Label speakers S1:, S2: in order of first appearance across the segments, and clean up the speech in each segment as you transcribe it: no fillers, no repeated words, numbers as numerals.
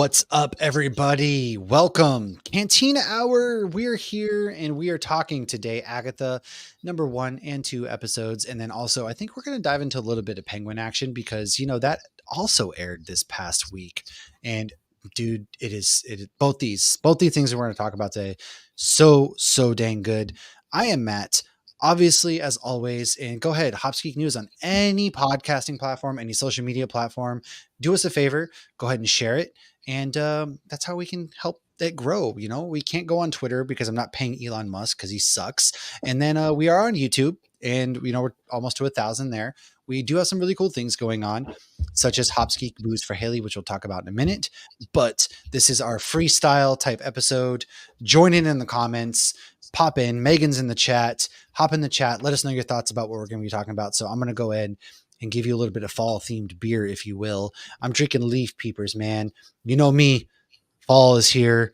S1: What's up, everybody? Welcome. Cantina Hour. We're here and we are talking today, Agatha, number 1 and 2 episodes. And then also, I think we're going to dive into a little bit of Penguin action because, that also aired this past week. And dude, it is both these things that we're going to talk about today. So dang good. I am Matt. Obviously, as always, and go ahead, Hopsgeek News on any podcasting platform, any social media platform. Do us a favor, go ahead and share it. And that's how we can help it grow. We can't go on Twitter because I'm not paying Elon Musk because he sucks. And then we are on YouTube, and we're almost to 1,000 there. We do have some really cool things going on, such as Hopsgeek Booze for Haley, which we'll talk about in a minute. But this is our freestyle type episode. Join in the comments. Pop in. Megan's in the chat. Hop in the chat. Let us know your thoughts about what we're going to be talking about. So I'm going to go ahead and give you a little bit of fall themed beer, if you will. I'm drinking Leaf Peepers, man. You know me. Fall is here.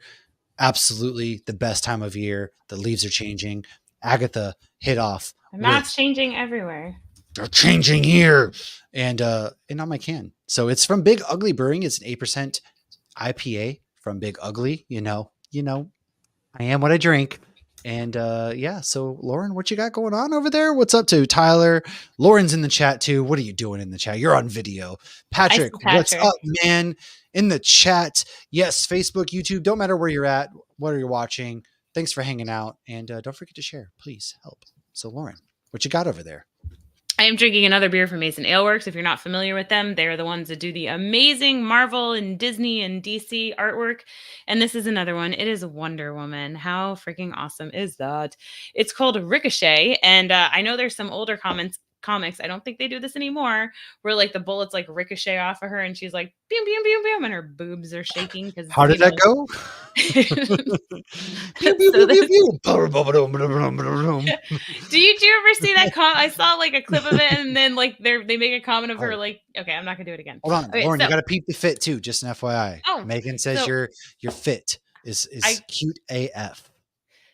S1: Absolutely the best time of year. The leaves are changing. Agatha, hit off.
S2: The map's changing everywhere.
S1: They're changing here. And on my can. So it's from Big Ugly Brewing. It's an 8% IPA from Big Ugly. You know, I am what I drink. And so Lauren, what you got going on over there? What's up to Tyler? Lauren's in the chat too. What are you doing in the chat? You're on video. Patrick, what's up, man? In the chat. Yes, Facebook, YouTube, don't matter where you're at, what are you watching. Thanks for hanging out. And don't forget to share. Please help. So Lauren, what you got over there?
S2: I am drinking another beer from Mason Ale Works. If you're not familiar with them, they're the ones that do the amazing Marvel and Disney and DC artwork. And this is another one. It is Wonder Woman. How freaking awesome is that? It's called Ricochet. And I know there's some older comics. I don't think they do this anymore, where like the bullets like ricochet off of her and she's like boom, boom, boom, boom, and her boobs are shaking. Because
S1: how did that go?
S2: Do you ever see that I saw like a clip of it, and then like they make a comment of her like, okay, I'm not gonna do it again.
S1: Hold on, okay, Lauren, you gotta peep the fit too, just an FYI.
S2: Oh,
S1: Megan says your fit is cute AF.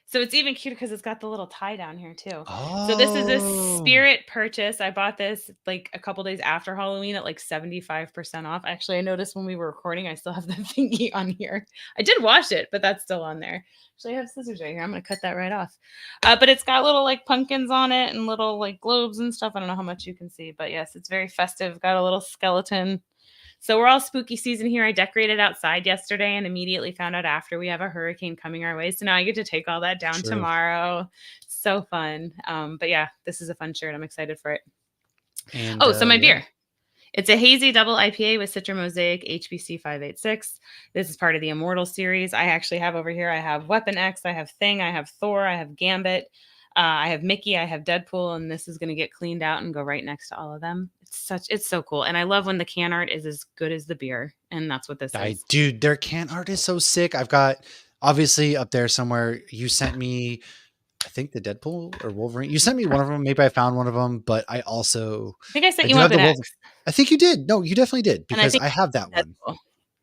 S2: So it's even cuter because it's got the little tie down here too. Oh. So this is a Spirit purchase. I bought this like a couple days after Halloween at like 75% off. Actually, I noticed when we were recording, I still have the thingy on here. I did wash it, but that's still on there. Actually, I have scissors right here. I'm going to cut that right off. But it's got little like pumpkins on it and little like globes and stuff. I don't know how much you can see, but yes, it's very festive. Got a little skeleton. So we're all spooky season here. I decorated outside yesterday and immediately found out after we have a hurricane coming our way. So now I get to take all that down tomorrow. So fun. But yeah, this is a fun shirt. I'm excited for it. And, so my beer. It's a hazy double IPA with Citra Mosaic HBC 586. This is part of the Immortal series. I actually have over here, I have Weapon X, I have Thing, I have Thor, I have Gambit. I have Mickey, I have Deadpool, and this is going to get cleaned out and go right next to all of them. It's so cool. And I love when the can art is as good as the beer. And that's what this is.
S1: Dude, their can art is so sick. I've got, obviously up there somewhere, you sent me, I think the Deadpool or Wolverine. You sent me one of them. Maybe I found one of them, but I think
S2: I sent you Weapon X.
S1: I think you did. No, you definitely did, because I have that one.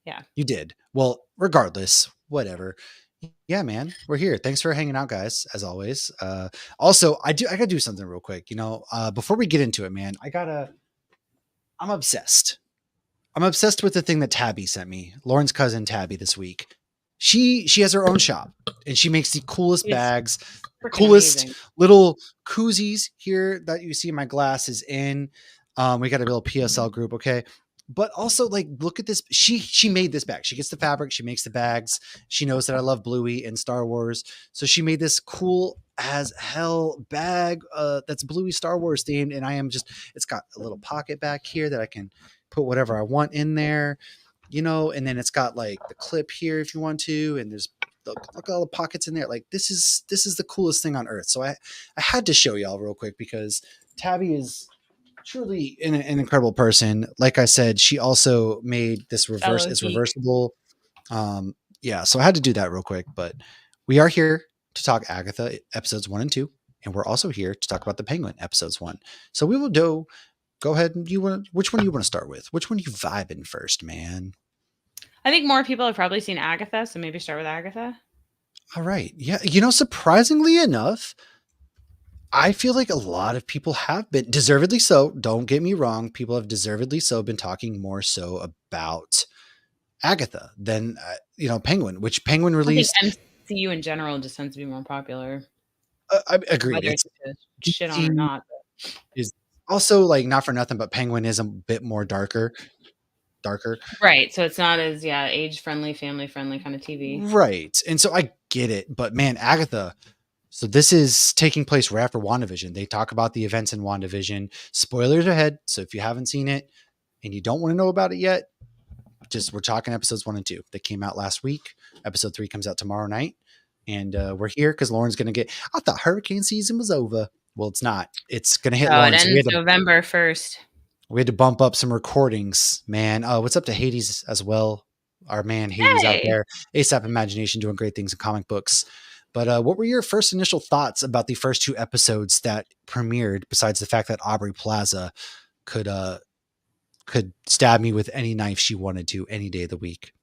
S2: Yeah.
S1: You did. Well, regardless, whatever. Yeah, man, we're here. Thanks for hanging out, guys, as always. Also, I gotta do something real quick. Before we get into it, man, I'm obsessed. I'm obsessed with the thing that Tabby sent me. Lauren's cousin Tabby this week. She has her own shop and she makes the coolest bags, coolest little koozies here that you see my glass is in. We got a little PSL group. Okay. But also, like, look at this. She made this bag. She gets the fabric. She makes the bags. She knows that I love Bluey and Star Wars. So she made this cool as hell bag that's Bluey Star Wars themed. And it's got a little pocket back here that I can put whatever I want in there, and then it's got like the clip here if you want to. And there's look at all the pockets in there. Like, this is the coolest thing on earth. So I had to show y'all real quick because Tabby is truly an incredible person. Like I said, she also made this reversible. So I had to do that real quick, but we are here to talk Agatha episodes 1 and 2. And we're also here to talk about the Penguin episodes 1. So we will go ahead. And which one do you want to start with? Which one are you vibing first, man?
S2: I think more people have probably seen Agatha. So maybe start with Agatha.
S1: All right. Yeah. Surprisingly enough, I feel like a lot of people have been, deservedly so, don't get me wrong, people have deservedly so been talking more so about Agatha than Penguin, which Penguin
S2: I think
S1: released.
S2: MCU in general just tends to be more popular,
S1: Agreed.
S2: whether
S1: It's
S2: it's to shit on or
S1: DC
S2: not.
S1: is also like not for nothing, but Penguin is a bit more darker.
S2: Right, so it's not as, yeah, age-friendly, family-friendly kinda TV.
S1: Right. And so I get it, but man, Agatha. So this is taking place right after WandaVision. They talk about the events in WandaVision. Spoilers ahead. So if you haven't seen it and you don't want to know about it yet, just we're talking episodes 1 and 2. They came out last week. Episode 3 comes out tomorrow night. And we're here because Lauren's going to get. I thought hurricane season was over. Well, it's not. It's going to hit
S2: Oh, it
S1: Lauren. So
S2: ends November 1st.
S1: we had to bump up some recordings, man. What's up to Hades as well? Our man Hades out
S2: Hey!
S1: there. ASAP Imagination doing great things in comic books. But what were your first initial thoughts about the first 2 episodes that premiered, besides the fact that Aubrey Plaza could stab me with any knife she wanted to any day of the week?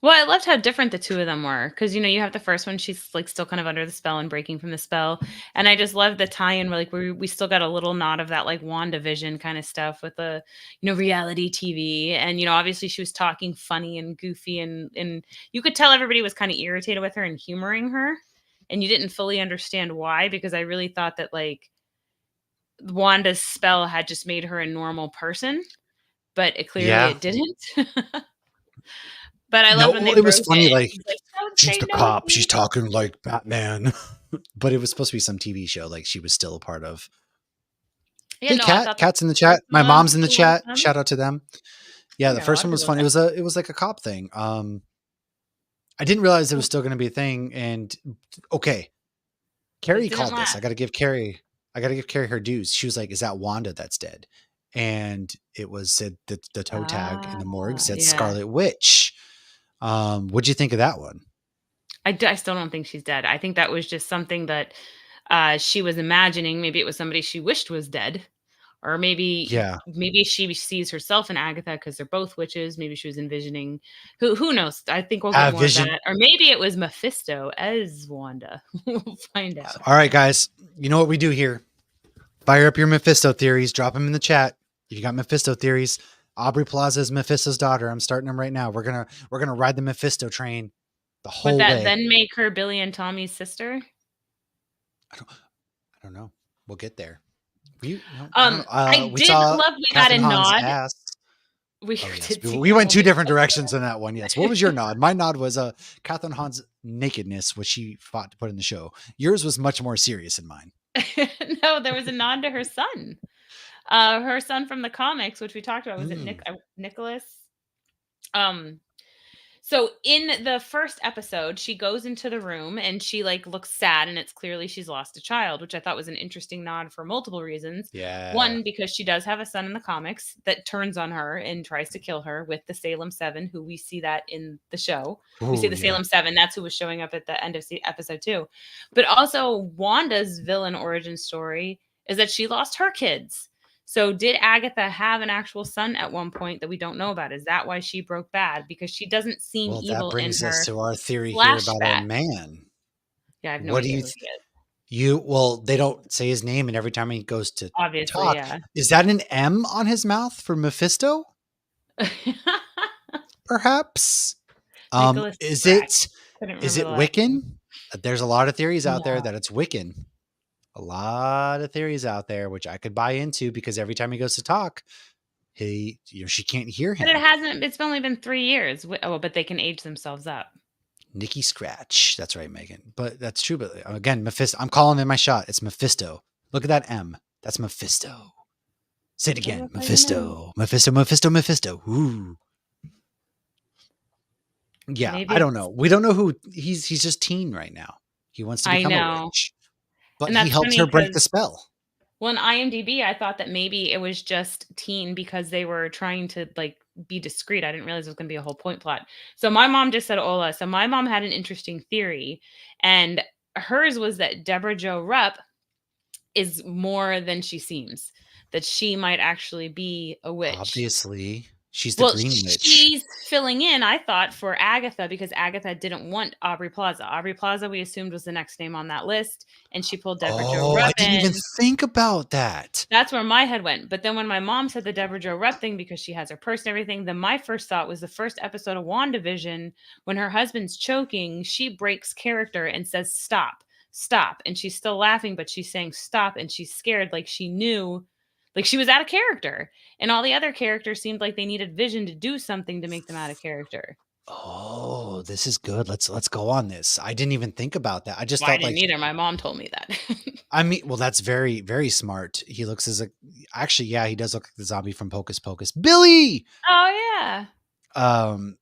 S2: Well, I loved how different the 2 of them were, because you have the first one, she's, like, still kind of under the spell and breaking from the spell, and I just love the tie-in where, like, we still got a little nod of that, like, WandaVision kinda stuff with the, reality TV, and, obviously she was talking funny and goofy, and you could tell everybody was kinda irritated with her and humoring her, and you didn't fully understand why, because I really thought that, like, Wanda's spell had just made her a normal person, but clearly
S1: Yeah.
S2: it didn't. But I
S1: No,
S2: loved when
S1: well,
S2: they
S1: it was
S2: roasted
S1: funny.
S2: it.
S1: Like,
S2: She's like, "Don't
S1: she's
S2: say
S1: the
S2: no to
S1: cop. She's
S2: me."
S1: talking like Batman. But it was supposed to be some TV show like she was still a part of.
S2: Yeah,
S1: Hey,
S2: no, I
S1: Cat.
S2: thought the
S1: Cat's in the chat.
S2: first
S1: My
S2: one
S1: mom's in the
S2: was
S1: chat.
S2: awesome.
S1: Shout out to them.
S2: Oh
S1: Yeah,
S2: my
S1: the
S2: god, a
S1: first
S2: lot
S1: one
S2: of
S1: was
S2: people in
S1: fun.
S2: there.
S1: It was like a cop thing. I didn't realize it was still going to be a thing. And okay,
S2: It
S1: Carrie
S2: didn't
S1: called this.
S2: last.
S1: I got to give Carrie her dues. She was like, "Is that Wanda that's dead?" And it was said that the toe tag in
S2: Ah,
S1: the morgue said
S2: yeah.
S1: Scarlet Witch. What'd you think of that one?
S2: I still don't think she's dead. I think that was just something that, she was imagining. Maybe it was somebody she wished was dead, or
S1: Yeah,
S2: maybe she sees herself in Agatha because 'cause they're both witches. Maybe she was envisioning who knows? I think we'll get more of
S1: Vision.
S2: that. Or maybe it was Mephisto as Wanda. We'll find out.
S1: All right, guys. You know what we do here? Fire up your Mephisto theories. Drop them in the chat. If you got Mephisto theories, Aubrey Plaza is Mephisto's daughter. I'm starting them right now. We're gonna ride the Mephisto train the
S2: Would
S1: whole
S2: that
S1: way.
S2: then make her Billy and Tommy's sister?
S1: I don't know. We'll get there. I don't know.
S2: I
S1: We
S2: did
S1: saw
S2: love we got a
S1: Catherine Hahn's
S2: nod.
S1: ass.
S2: We
S1: Oh yes,
S2: did see
S1: we
S2: that
S1: went
S2: when
S1: two
S2: we
S1: different directions in that one. Yes. What was your nod? My nod was Catherine Hahn's nakedness, which she fought to put in the show. Yours was much more serious than mine.
S2: No, there was a nod to her son. Her son from the comics, which we talked about, was it
S1: Mm,
S2: Nicholas? Um, So in the first episode, she goes into the room and she like looks sad and it's clearly she's lost a child, which I thought was an interesting nod for multiple reasons.
S1: yeah.
S2: One, because she does have a son in the comics that turns on her and tries to kill her with the Salem 7, who we see that in the show. We see
S1: Oh
S2: the
S1: yeah.
S2: Salem 7, that's who was showing up at the end of episode 2. But also Wanda's villain origin story is that she lost her kids. So did Agatha have an actual son at one point that we don't know about? Is that why she broke bad? Because she doesn't seem
S1: Well, that
S2: evil in
S1: brings us
S2: her
S1: to our theory here about our
S2: flashback.
S1: man.
S2: Yeah, I have no
S1: What do
S2: idea
S1: you
S2: who he is.
S1: well, they don't say his name, and every time he goes to
S2: Obviously,
S1: talk,
S2: yeah.
S1: is that an M on his mouth for Mephisto? Perhaps.
S2: Nicholas
S1: Is
S2: Scratch.
S1: it
S2: Couldn't
S1: is
S2: remember
S1: it
S2: the last name.
S1: Wiccan? There's a lot of theories out there
S2: No.
S1: that it's Wiccan. A lot of theories out there, which I could buy into because every time he goes to talk, she can't hear
S2: But it
S1: him.
S2: hasn't it's only been 3 years. Oh, but they can age themselves up.
S1: Nicky Scratch. That's right, Megan. But that's true. But again, Mephisto. I'm calling in my shot. It's Mephisto. Look at that M. That's Mephisto. Say it
S2: Okay,
S1: again.
S2: that's how you know.
S1: Mephisto. Mephisto. Mephisto. Mephisto. Ooh. Yeah,
S2: Maybe
S1: I don't know.
S2: it's
S1: We don't know who he's just teen right now. He wants to
S2: I
S1: become a
S2: know.
S1: witch. But
S2: And
S1: he
S2: that's
S1: helps
S2: funny
S1: her break
S2: because
S1: the spell.
S2: well, in IMDb, I thought that maybe it was just teen because they were trying to like be discreet. I didn't realize it was going to be a whole point plot. So my mom just said Ola. So my mom had an interesting theory, and hers was that Deborah Jo Rupp is more than she seems. That she might actually be a witch.
S1: Obviously, She's the
S2: Well,
S1: green witch.
S2: she's filling in, I thought, for Agatha because Agatha didn't want Aubrey Plaza. Aubrey Plaza, we assumed, was the next name on that list, and she pulled Deborah Jo
S1: Oh, I
S2: Rupp
S1: didn't even
S2: in.
S1: think about that.
S2: That's where my head went. But then when my mom said the Deborah Jo Rupp thing because she has her purse and everything, then my first thought was the first episode of WandaVision when her husband's choking, she breaks character and says, "Stop, stop." And she's still laughing, but she's saying stop and she's scared like she knew, like she was out of character. And all the other characters seemed like they needed Vision to do something to make them out of character.
S1: Oh, this is good. Let's go on this. I didn't even think about that. I just
S2: Well, I
S1: thought
S2: didn't
S1: like
S2: either. My mom told me that.
S1: I mean, well, that's very, very smart. He looks as a actually, yeah, he does look like the zombie from Hocus Pocus. Billy!
S2: Oh, yeah.
S1: Um,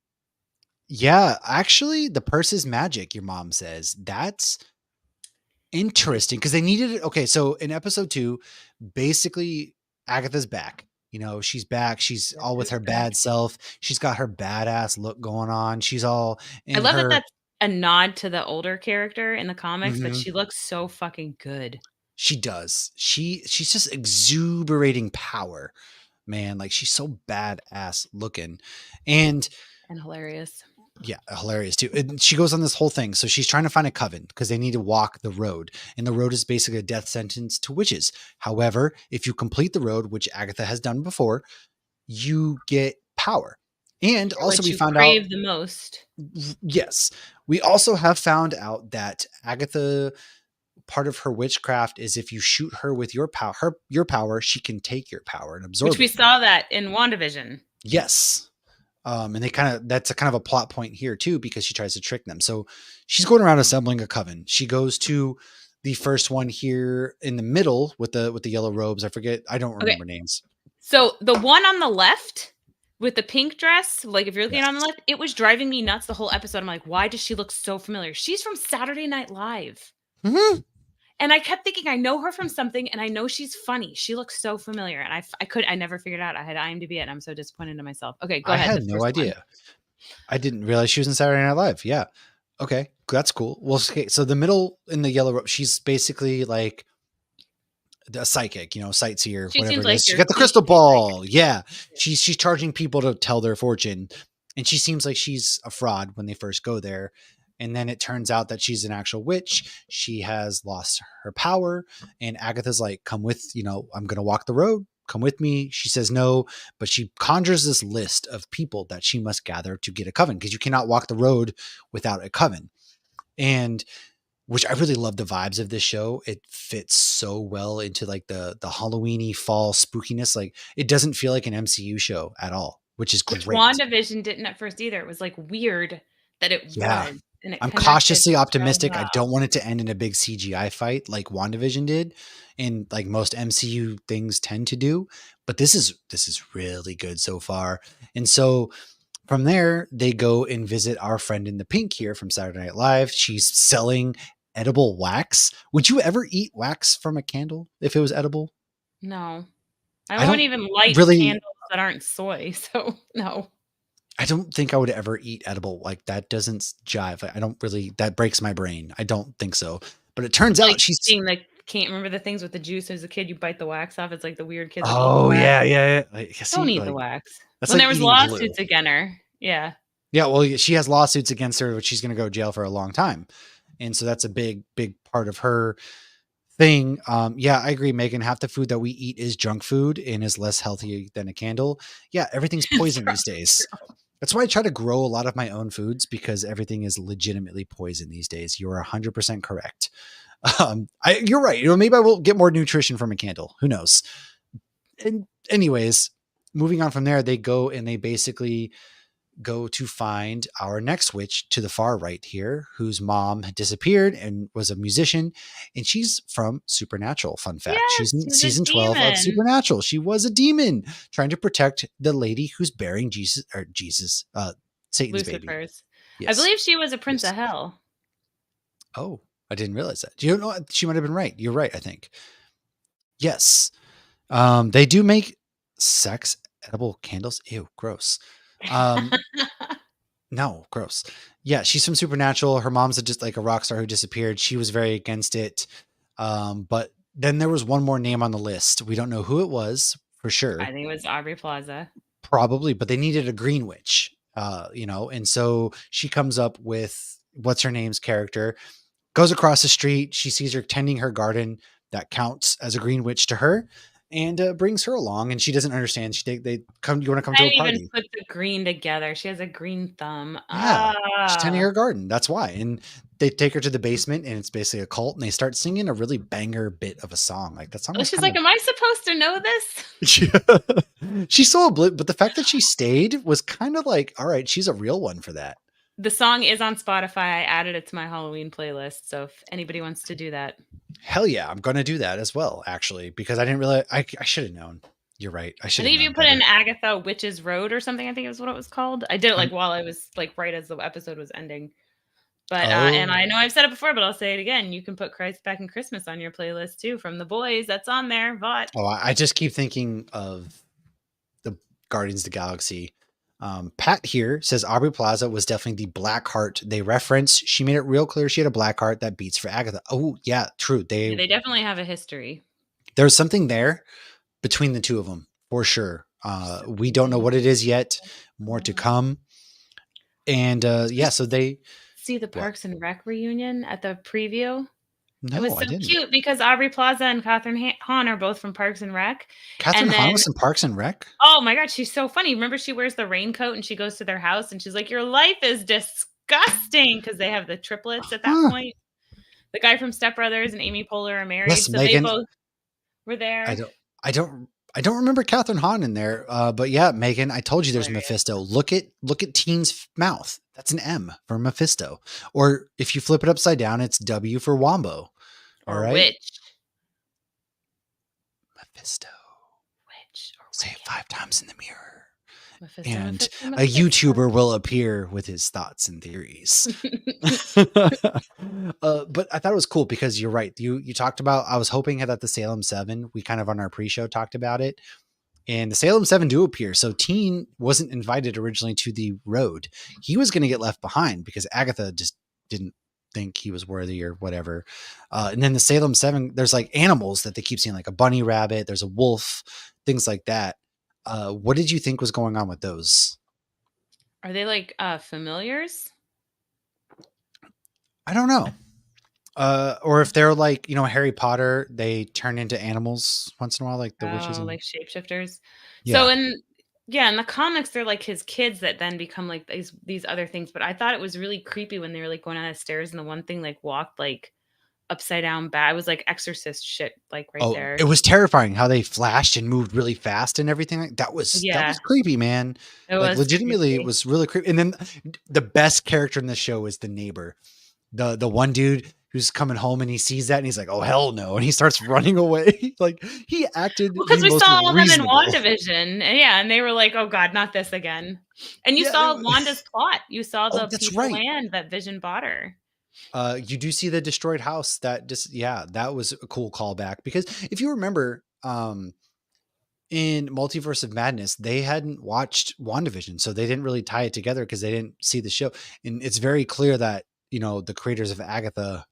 S1: yeah, actually, the purse is magic, your mom says. That's interesting because they needed it. Okay, so in episode 2, basically Agatha's back. You know, she's back. She's
S2: Look
S1: all with
S2: who's
S1: her
S2: back.
S1: bad self. She's got her badass look going on. She's all
S2: I
S1: in
S2: love that
S1: her
S2: that's a nod to the older character in the comics, but
S1: mhm.
S2: she looks so fucking good
S1: She does. She's just exuberating power, man. Like she's so badass looking. And
S2: and hilarious.
S1: yeah, hilarious too. And she goes on this whole thing. So she's trying to find a coven because they need to walk the road. And the road is basically a death sentence to witches. However, if you complete the road, which Agatha has done before, you get power. And
S2: For
S1: also
S2: which
S1: we
S2: you
S1: found out
S2: crave the most.
S1: yes, we also have found out that Agatha part of her witchcraft is if you shoot her with your power, she can take your power and
S2: Which
S1: absorb
S2: we
S1: it.
S2: saw that in WandaVision.
S1: Yes. And they kind of that's a kind of a plot point here too because she tries to trick them. So she's going around assembling a coven. She goes to the first one here in the middle with the yellow robes. I forget. I don't
S2: Okay,
S1: remember names.
S2: so the one on the left with the pink dress, like if you're looking on the
S1: Yes.
S2: left, it was driving me nuts the whole episode. I'm like, why does she look so familiar? She's from Saturday Night Live.
S1: Mhm.
S2: And I kept thinking, I know her from something, and I know she's funny. She looks so familiar, and I never figured out. I had IMDb it, and I'm so disappointed in myself. Okay, go
S1: I
S2: ahead. The
S1: had no
S2: first one.
S1: idea. I didn't realize she was in Saturday Night Live. Yeah. Okay. That's cool. Well, okay. So the middle in the yellow robe, she's basically like a psychic, you know, sightseer,
S2: She
S1: whatever
S2: seems
S1: it
S2: like
S1: is. She
S2: your
S1: got the crystal
S2: cliche psychic.
S1: ball. Yeah. She's charging people to tell their fortune. And she seems like she's a fraud when they first go there. And then it turns out that she's an actual witch. She has lost her power. And Agatha's like, come with, you know, I'm gonna walk the road. Come with me. She says no, but she conjures this list of people that she must gather to get a coven because you cannot walk the road without a coven. And which I really love the vibes of this show. It fits so well into like the Halloweeny fall spookiness. Like it doesn't feel like an MCU show at all, which is
S2: Which
S1: great.
S2: WandaVision didn't at first either. It was like weird that it
S1: Yeah.
S2: was, and it
S1: I'm
S2: connected
S1: cautiously
S2: so
S1: optimistic. I
S2: well.
S1: don't want it to end in a big CGI fight like WandaVision did and like most MCU things tend to do, but this is really good so far. And so from there, they go and visit our friend in the pink here from Saturday Night Live. She's selling edible wax. Would you ever eat wax from a candle if it was edible?
S2: No. I
S1: I
S2: won't
S1: don't
S2: even light
S1: really
S2: candles that aren't soy, so no.
S1: I don't think I would ever eat edible. Like that doesn't jive. I don't really that breaks my brain. I don't think so. But it turns
S2: It's like
S1: out she's
S2: eating, like, can't remember the things with the juice as a kid, you bite the wax off, it's like the weird kids that eat the
S1: oh
S2: wax.
S1: yeah, yeah, yeah. Like,
S2: Don't
S1: see,
S2: eat the
S1: like
S2: wax.
S1: that's
S2: When
S1: like
S2: there was
S1: eating glue.
S2: lawsuits against her. Yeah.
S1: Yeah, well, she has lawsuits against her, which she's going to go to jail for a long time, and so that's a big, big part of her thing. Yeah, I agree, Megan. Half the food that we eat is junk food and is less healthy than a candle. Yeah, everything's
S2: It's
S1: poison these
S2: probably
S1: days.
S2: true.
S1: That's why I try to grow a lot of my own foods because everything is legitimately poison these days. You are 100% correct. You're right. You know, maybe I will get more nutrition from a candle. Who knows? And anyways, moving on from there, they go and they basically go to find our next witch to the far right here, whose mom had disappeared and was a musician. And she's from Supernatural. Fun fact. She's
S2: Yes,
S1: in
S2: she was a
S1: season 12 of
S2: demon.
S1: Supernatural. She was a demon trying to protect the lady who's bearing Jesus, Satan's baby.
S2: Lucifer's. I
S1: Yes.
S2: believe she was a prince
S1: Yes.
S2: of hell.
S1: Oh, I didn't realize that. Do you know what? She might have been right. You're right, I think. Yes. They do make sex edible candles. Ew, gross. Um, No, gross. Yeah, she's from Supernatural. Her mom's just like a rock star who disappeared. She was very against it. But then there was one more name on the list. We don't know who it was for
S2: I
S1: sure.
S2: think it was Aubrey Plaza.
S1: Probably, but they needed a green witch, and so she comes up with what's her name's character, goes across the street. She sees her tending her garden. That counts as a green witch to her, and brings her along. And she doesn't understand. They come. You want to come to
S2: I
S1: a
S2: didn't even
S1: party?
S2: put the green together. She has a green thumb.
S1: Yeah, she's tending
S2: Ah.
S1: her garden. That's why. And they take her to the basement, and it's basically a cult. And they start singing a really banger bit of a song. Like that song
S2: Oh,
S1: was
S2: she's
S1: kind
S2: like,
S1: of.
S2: "Am I supposed to know this?"
S1: She's so but the fact that she stayed was kind of like, all right, she's a real one for that.
S2: The song is on Spotify. I added it to my Halloween playlist, so if anybody wants to do that.
S1: Hell yeah, I'm gonna do that as well, actually, because I didn't really. I should have known. You're right. I
S2: I
S1: should have
S2: think if
S1: known
S2: you put in
S1: better.
S2: Agatha Witch's Road or something, I think is what it was called. I did it, like,
S1: And
S2: while I was, like, right as the episode was ending. But, and I
S1: oh,
S2: know I've said it before, but I'll say it again, you can put Christ Back in Christmas on your playlist too from The Boys, that's on there, Vought.
S1: I just keep thinking of the Guardians of the Galaxy. Pat here says Aubrey Plaza was definitely the black heart they reference. She made it real clear she had a black heart that beats for Agatha. Oh yeah, true.
S2: Yeah, they definitely have a history.
S1: There's something there between the two of them for sure. We don't know what it is yet. More to come. And
S2: Did
S1: yeah, so they
S2: see the
S1: what?
S2: Parks and Rec reunion at the preview? It
S1: No,
S2: was
S1: I
S2: so
S1: didn't.
S2: cute because Aubrey Plaza and Catherine Hahn are both from Parks and Rec,
S1: Catherine
S2: and
S1: Hahn
S2: then
S1: was in Parks and Rec.
S2: oh my god, she's so funny. Remember she wears the raincoat and she goes to their house and she's like, "Your life is disgusting," because they have the triplets at that
S1: Huh.
S2: point. The guy from Step Brothers and Amy Poehler are
S1: Yes,
S2: married, so they
S1: Megan.
S2: both were
S1: I
S2: there.
S1: don't. I don't. I don't remember Catherine Hahn in there. But yeah, Megan. I told you there's
S2: Hilarious.
S1: Mephisto. Look at Teen's mouth. That's an M for Mephisto. Or if you flip it upside down, it's W for Wombo. All
S2: Or
S1: right,
S2: witch.
S1: Mephisto.
S2: Witch or
S1: Say it
S2: wicked.
S1: 5 times in the mirror.
S2: Mephisto,
S1: And
S2: Mephisto,
S1: a
S2: Mephisto.
S1: YouTuber will appear with his thoughts and theories. But I thought it was cool because you're right. You talked about. I was hoping that the Salem 7. We kind of on our pre-show talked about it, and the Salem 7 do appear. So Teen wasn't invited originally to the road. He was going to get left behind because Agatha just didn't think he was worthy or whatever. And then the Salem 7, there's like animals that they keep seeing, like a bunny rabbit. There's a wolf, things like that. What did you think was going on with those?
S2: Are they like familiars?
S1: I don't know. Or if they're like, Harry Potter, they turn into animals once in a while, like the witches
S2: Oh,
S1: and
S2: like shapeshifters. So
S1: yeah.
S2: in the comics, they're like his kids that then become like these other things. But I thought it was really creepy when they were like going down the stairs and the one thing like walked like upside down bad. It was like exorcist shit, like right
S1: Oh, it
S2: there.
S1: was terrifying how they flashed and moved really fast and everything. Like that was
S2: Yeah,
S1: creepy, man.
S2: it
S1: Like
S2: was
S1: legitimately, it
S2: creepy.
S1: was really creepy. And then the best character in the show is the neighbor, the one dude who's coming home and he sees that and he's like, "Oh hell no!" and he starts running away. Like he acted
S2: Well, because
S1: the
S2: we
S1: most
S2: saw all them in
S1: reasonable.
S2: WandaVision, and yeah, and they were like, "Oh God, not this again." And you
S1: Yeah.
S2: saw Wanda's plot. You saw
S1: Oh,
S2: the
S1: that's
S2: piece of
S1: right.
S2: land that Vision bought her.
S1: You do see the destroyed house. That just yeah, that was a cool callback because if you remember, in Multiverse of Madness, they hadn't watched WandaVision, so they didn't really tie it together because they didn't see the show. And it's very clear that the creators of Agatha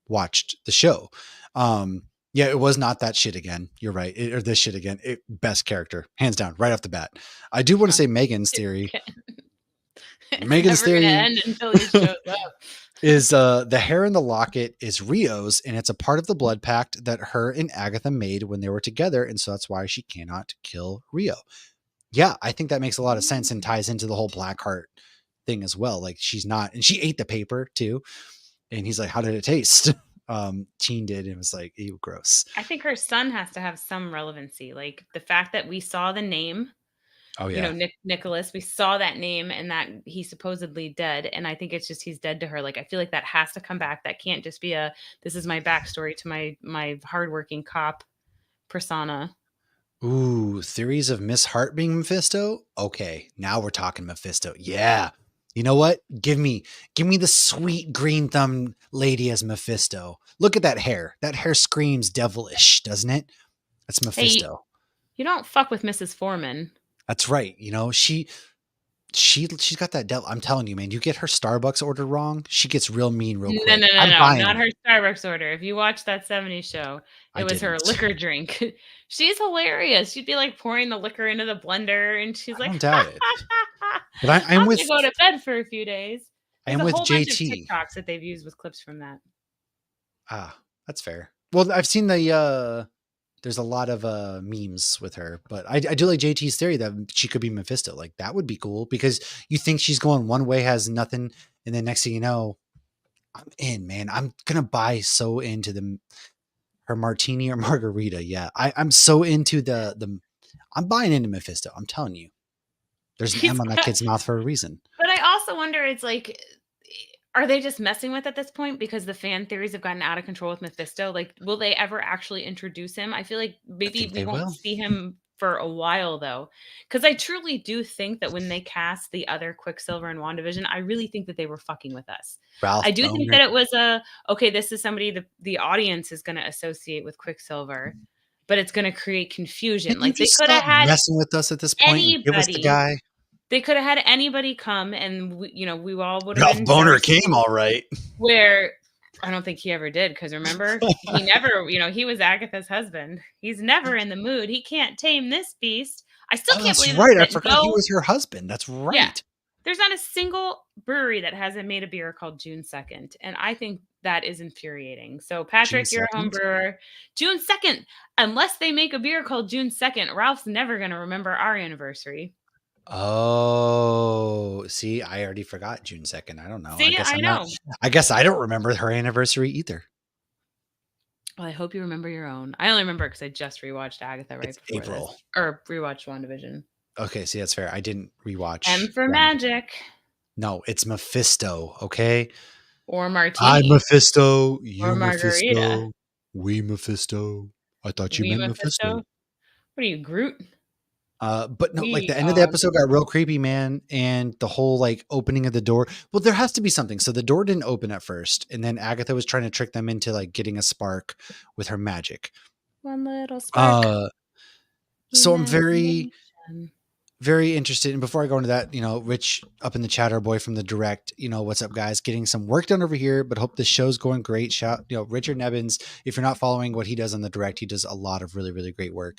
S1: watched the show. Yeah, it was not that shit again. You're right, or this shit again. Best character, hands down, right off the bat. I do want to
S2: Huh.
S1: say Megan's theory.
S2: It's
S1: Megan's
S2: never gonna
S1: theory
S2: end until he shows up.
S1: is the hair in the locket is Rio's, and it's a part of the blood pact that her and Agatha made when they were together, and so that's why she cannot kill Rio. Yeah, I think that makes a lot of sense and ties into the whole Blackheart thing as well. Like she's not, and she ate the paper too. And he's like, "How did it taste?" Teen did, and was like, "Ew, gross."
S2: I think her son has to have some relevancy, like the fact that we saw the name,
S1: Oh yeah.
S2: Nicholas, we saw that name and that he's supposedly dead, and I think it's just he's dead to her. Like I feel like that has to come back. That can't just be a this is my backstory to my hardworking cop persona.
S1: Ooh, theories of Miss Hart being Mephisto. Okay, now we're talking Mephisto. Yeah. You know what? Give me the sweet green thumb lady as Mephisto. Look at that hair. That hair screams devilish, doesn't it? That's
S2: Hey,
S1: Mephisto.
S2: you don't fuck with Mrs. Foreman.
S1: That's right. She She's got that devil. I'm telling you, man. You get her Starbucks order wrong, she gets real mean real
S2: No,
S1: quick.
S2: no, no,
S1: I'm
S2: no,
S1: buying
S2: not
S1: it.
S2: her Starbucks order. If you watch that '70s show, it
S1: I
S2: was her
S1: didn't.
S2: liquor drink. She's hilarious. She'd be, like, pouring the liquor into the blender, and she's
S1: I
S2: like,
S1: don't doubt it. But
S2: "I'm gonna go to bed for a few days."
S1: I
S2: There's
S1: am
S2: a
S1: with
S2: whole bunch of
S1: JT.
S2: TikToks that they've used with clips from that.
S1: Ah, that's fair. Well, I've seen there's a lot of memes with her, but I do like JT's theory that she could be Mephisto. Like that would be cool because you think she's going one way, has nothing, and then next thing you know, I'm in, man. I'm gonna buy so into her martini or margarita. Yeah, I'm so into the. I'm buying into Mephisto. I'm telling you, there's an
S2: He's
S1: M on that
S2: got
S1: kid's mouth for a reason.
S2: but I also wonder, it's like, are they just messing with at this point because the fan theories have gotten out of control with Mephisto? Like, will they ever actually introduce him? I feel like
S1: I
S2: maybe
S1: think
S2: we
S1: they
S2: won't
S1: will.
S2: see him for a while though. Because I truly do think that when they cast the other Quicksilver in WandaVision, I really think that they were fucking with us. I
S1: Ralph
S2: do think
S1: Boner.
S2: that it was okay, this is somebody the audience is gonna associate with Quicksilver, but it's gonna create
S1: Can
S2: confusion.
S1: you
S2: Like, they
S1: just
S2: could have
S1: stop
S2: had
S1: messing with us at this point and give us the
S2: anybody
S1: guy?
S2: they could have had anybody come, and we all would have
S1: Ralph
S2: been
S1: Boner
S2: very
S1: came all right.
S2: where I don't think he ever did, because remember, he never, he was Agatha's husband. He's never in the mood. He can't tame this beast. I still
S1: Oh,
S2: can't
S1: that's
S2: believe
S1: right. I
S2: that
S1: forgot he
S2: no,
S1: was her husband. That's
S2: yeah,
S1: right.
S2: there's not a single brewery that hasn't made a beer called June 2nd. And I think that is infuriating. So,
S1: June
S2: Patrick, you're a home
S1: 2nd?
S2: brewer. June 2nd, unless they make a beer called June 2nd, Ralph's never going to remember our anniversary.
S1: Oh, see, I already forgot June 2nd. I don't know.
S2: See, I know.
S1: I guess I don't remember her anniversary either.
S2: Well, I hope you remember your own. I only remember because I just rewatched Agatha right
S1: It's
S2: before this,
S1: April.
S2: or rewatched WandaVision.
S1: Okay, see, that's fair. I didn't rewatch
S2: M for
S1: one.
S2: magic
S1: No, it's Mephisto, okay?
S2: or
S1: I
S2: martini
S1: Mephisto,
S2: or
S1: you
S2: margarita.
S1: Mephisto, we Mephisto. I thought you
S2: We
S1: meant
S2: Mephisto?
S1: Mephisto.
S2: What are you, Groot?
S1: But no, like
S2: We
S1: the end of the episode got real creepy, man. And the whole like opening of the door. Well, there has to be something. So the door didn't open at first, and then Agatha was trying to trick them into like getting a spark with her magic.
S2: one little spark,
S1: Uh, so I'm very,
S2: imagination.
S1: very interested. And before I go into that, Rich up in the chat, our boy from the direct, what's up, guys? Getting some work done over here, but hope the show's going great. Shout, Richard Nebbins. If you're not following what he does on the direct, he does a lot of really, really great work.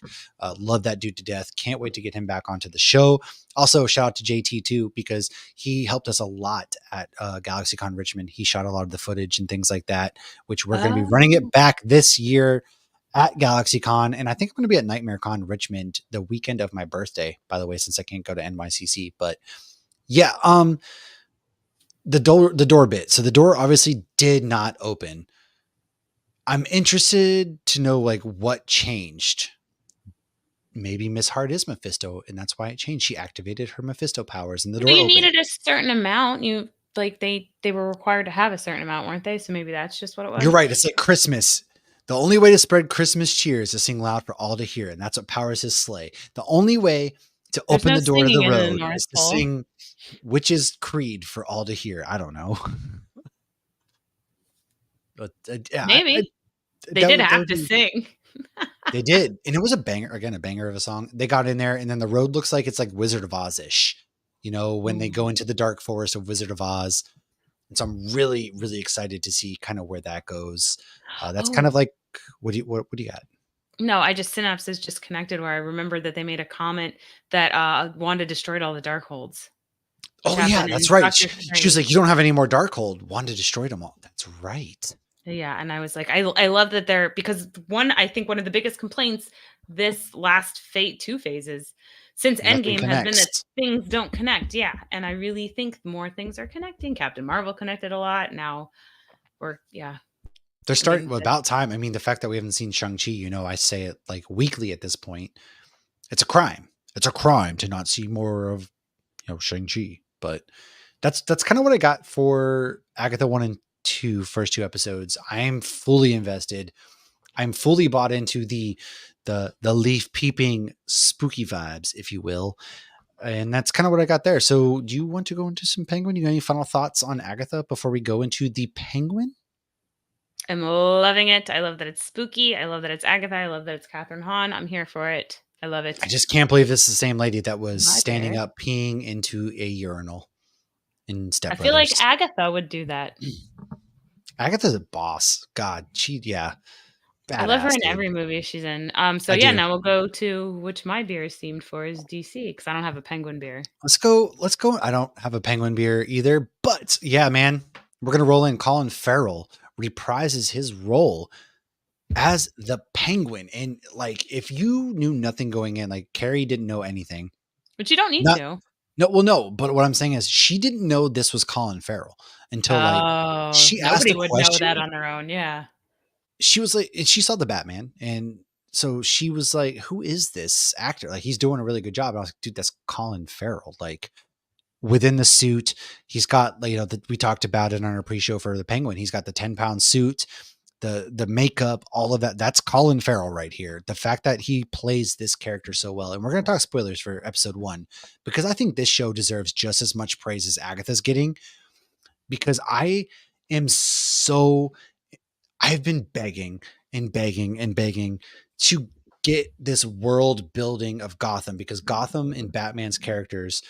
S1: Love that dude to death. Can't wait to get him back onto the show. Also, shout out to JT too, because he helped us a lot at GalaxyCon Richmond. He shot a lot of the footage and things like that, which we're going to be running it
S2: Oh,
S1: back this year at GalaxyCon, and I think I'm going to be at NightmareCon Richmond the weekend of my birthday, by the way, since I can't go to NYCC. But yeah, the door bit. So the door obviously did not open. I'm interested to know like what changed. Maybe Miss Hart is Mephisto, and that's why it changed. She activated her Mephisto powers, and the
S2: well,
S1: door
S2: you
S1: opened.
S2: needed a certain amount. You like they were required to have a certain amount, weren't they? So maybe that's just what it
S1: You're
S2: was.
S1: right. It's like Christmas. The only way to spread Christmas cheer is to sing loud for all to hear, and that's what powers his sleigh. The only way to
S2: There's
S1: open
S2: no
S1: the door to
S2: singing
S1: the
S2: in the
S1: road
S2: North
S1: is to
S2: Pole.
S1: sing Witch's Creed for all to hear. I don't know. But yeah,
S2: Maybe they
S1: that
S2: did
S1: would
S2: have to
S1: be.
S2: sing.
S1: They did, and it was a banger. Again, a banger of a song. They got in there, and then the road looks like it's like Wizard of Oz ish. When they
S2: Ooh.
S1: go into the dark forest of Wizard of Oz. And so I'm really, really excited to see kind of where that goes. That's kind
S2: Oh
S1: of like what do you got?
S2: no, I just synapses just connected where I remembered that they made a comment that Wanda destroyed all the Darkholds, which
S1: Oh yeah,
S2: happened in
S1: that's right.
S2: Doctor
S1: She was like, "You
S2: Strange.
S1: don't have any more Darkhold." Wanda destroyed them all. That's right.
S2: Yeah, and I was like, I love that they're because I think one of the biggest complaints this last Fate 2 phases since
S1: Nothing
S2: Endgame has been that
S1: connects.
S2: things don't connect. Yeah, and I really think more things are connecting. Captain Marvel connected a lot. Now yeah,
S1: They're
S2: I
S1: starting
S2: mean,
S1: well, about time. I mean, the fact that we haven't seen Shang-Chi, I say it like weekly at this point. It's a crime. It's a crime to not see more of, Shang-Chi. But that's kind of what I got for Agatha 1 and 2 first two episodes. I am fully invested. I'm fully bought into the leaf peeping spooky vibes, if you will. And that's kind of what I got there. So, do you want to go into some Penguin? You got any final thoughts on Agatha before we go into the Penguin?
S2: I'm loving it. I love that it's spooky. I love that it's Agatha. I love that it's Catherine Hahn. I'm here for it. I love
S1: I
S2: it.
S1: just can't believe this is the same lady that was
S2: My
S1: standing
S2: bear.
S1: up peeing into a urinal in Step
S2: I feel like
S1: Brothers.
S2: Agatha would do that.
S1: Agatha's a boss. God, yeah,
S2: I love her
S1: badass,
S2: in
S1: dude.
S2: every movie she's in. So
S1: I
S2: yeah,
S1: do.
S2: now we'll go to which my beer is themed for is DC because I don't have a penguin beer.
S1: Let's go. Let's go. I don't have a penguin beer either, but yeah, man, we're gonna roll in. Colin Farrell reprises his role as the penguin. And like, if you knew nothing going in, like Carrie didn't know anything.
S2: But you don't need
S1: Not
S2: to.
S1: no, well, no, but what I'm saying is she didn't know this was Colin Farrell until like
S2: Oh,
S1: she asked
S2: nobody
S1: a
S2: would know that
S1: question.
S2: on their own. Yeah.
S1: She was like, and she saw the Batman, and so she was like, "Who is this actor? Like, he's doing a really good job." And I was like, "Dude, that's Colin Farrell." Like, within the suit, he's got, you know, we talked about it on our pre-show for the Penguin. He's got the 10-pound suit, the makeup, all of that. That's Colin Farrell right here. The fact that he plays this character so well, and we're going to talk spoilers for episode 1 because I think this show deserves just as much praise as Agatha's getting, because am so I've been begging and begging and begging to get this world building of Gotham, because Gotham and Batman's characters,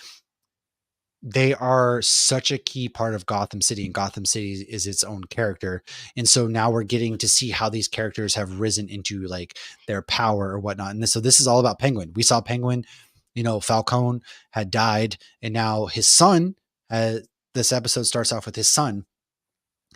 S1: they are such a key part of Gotham City, and Gotham City is its own character. And so now we're getting to see how these characters have risen into like their power or whatnot. And so this is all about Penguin. We saw Penguin, you know, Falcone had died, and now his son, this episode starts off with his son,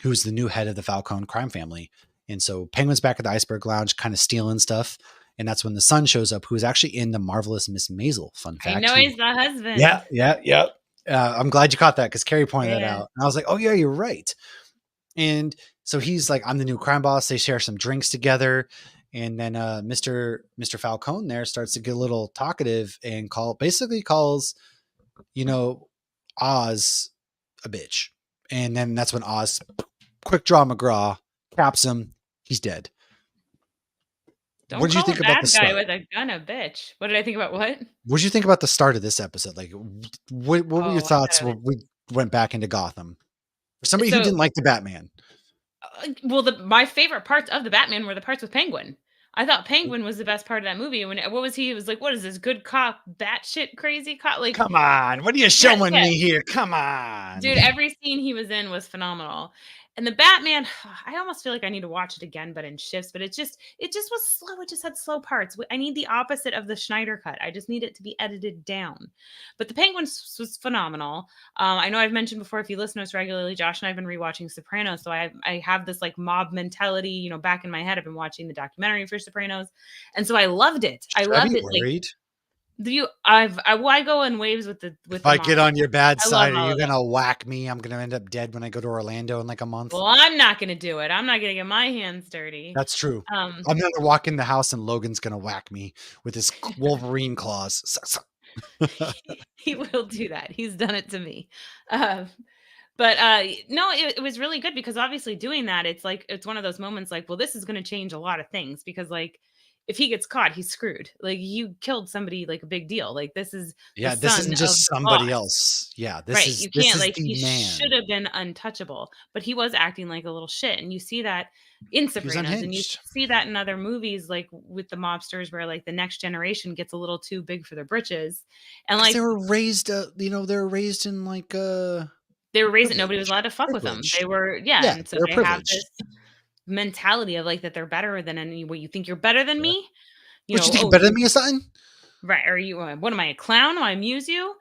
S1: who's the new head of the Falcone crime family. And so Penguin's back at the Iceberg Lounge, kind of stealing stuff. And that's when the son shows up, who's actually in the Marvelous Miss Maisel. Fun
S2: I
S1: fact.
S2: know
S1: Who
S2: he's the husband.
S1: Yeah, yeah, yeah. I'm glad you caught that because Carrie pointed that
S2: Yeah.
S1: out. And I was like, oh, yeah, you're right. And so he's like, I'm the new crime boss. They share some drinks together. And then Mr. Falcone there starts to get a little talkative and basically calls, you know, Oz a bitch. And then that's when Oz, quick draw McGraw, caps him. He's dead. What
S2: Don't
S1: did you
S2: call a
S1: think about the
S2: bad guy
S1: start?
S2: with a gun a bitch. What did I think about what?
S1: What did you think about the start of this episode? Like, what were your
S2: Oh, I
S1: thoughts
S2: thought it
S1: when we went back into Gotham? For somebody who
S2: so
S1: didn't like the Batman.
S2: well, my favorite parts of the Batman were the parts with Penguin. I thought Penguin was the best part of that movie. When what was he? It was like, what is this good cop, batshit crazy cop? Like,
S1: Come on, what are you
S2: yeah,
S1: showing
S2: yeah,
S1: me here? Come on.
S2: dude. Every scene he was in was phenomenal. And the Batman, I almost feel like I need to watch it again, but in shifts. But it just was slow. It just had slow parts. I need the opposite of the Schneider cut. I just need it to be edited down. But the Penguin was phenomenal. I know I've mentioned before, if you listen to us regularly, Josh and I've been rewatching Sopranos, so I have this like mob mentality, back in my head. I've been watching the documentary for Sopranos, and so I loved it. I
S1: Should I
S2: loved
S1: be
S2: it. Like,
S1: worried?
S2: I go in waves with the
S1: If
S2: with the
S1: I get
S2: mob.
S1: on your bad
S2: I love
S1: side, are
S2: all
S1: you
S2: of them.
S1: gonna whack me? I'm gonna end up dead when I go to Orlando in like a month.
S2: Well, I'm not gonna do it. I'm not gonna get my hands dirty.
S1: That's true.
S2: Um,
S1: I'm gonna walk in the house and Logan's gonna whack me with his Wolverine claws.
S2: he will do that. He's done it to me. Um, but no, it was really good because obviously doing that, it's like it's one of those moments like, well, this is going to change a lot of things because like if he gets caught, he's screwed. Like you killed somebody, like a big deal. Like this is the
S1: Yeah, this
S2: son
S1: isn't
S2: of
S1: just
S2: the
S1: somebody
S2: boss.
S1: else. Yeah,
S2: Right, you
S1: this
S2: can't
S1: is
S2: like
S1: the
S2: he should
S1: man.
S2: have been untouchable, but he was acting like a little shit, and you see that in
S1: He was
S2: Sopranos, and you
S1: unhinged.
S2: see that in other movies, like with the mobsters, where like the next generation gets a little too big for their britches, and
S1: Because they
S2: like
S1: were raised, they were raised in like
S2: they were raised, nobody was
S1: privilege.
S2: allowed to fuck with them. They
S1: Privilege.
S2: were, yeah,
S1: Yeah,
S2: and so
S1: they were
S2: they have
S1: privileged.
S2: this mentality of like that they're better than any. What you think you're better than
S1: Yeah.
S2: me?
S1: What, you think you're
S2: Oh,
S1: better than
S2: you
S1: me or something?
S2: right? Are you? What am I, a clown? Do I amuse you?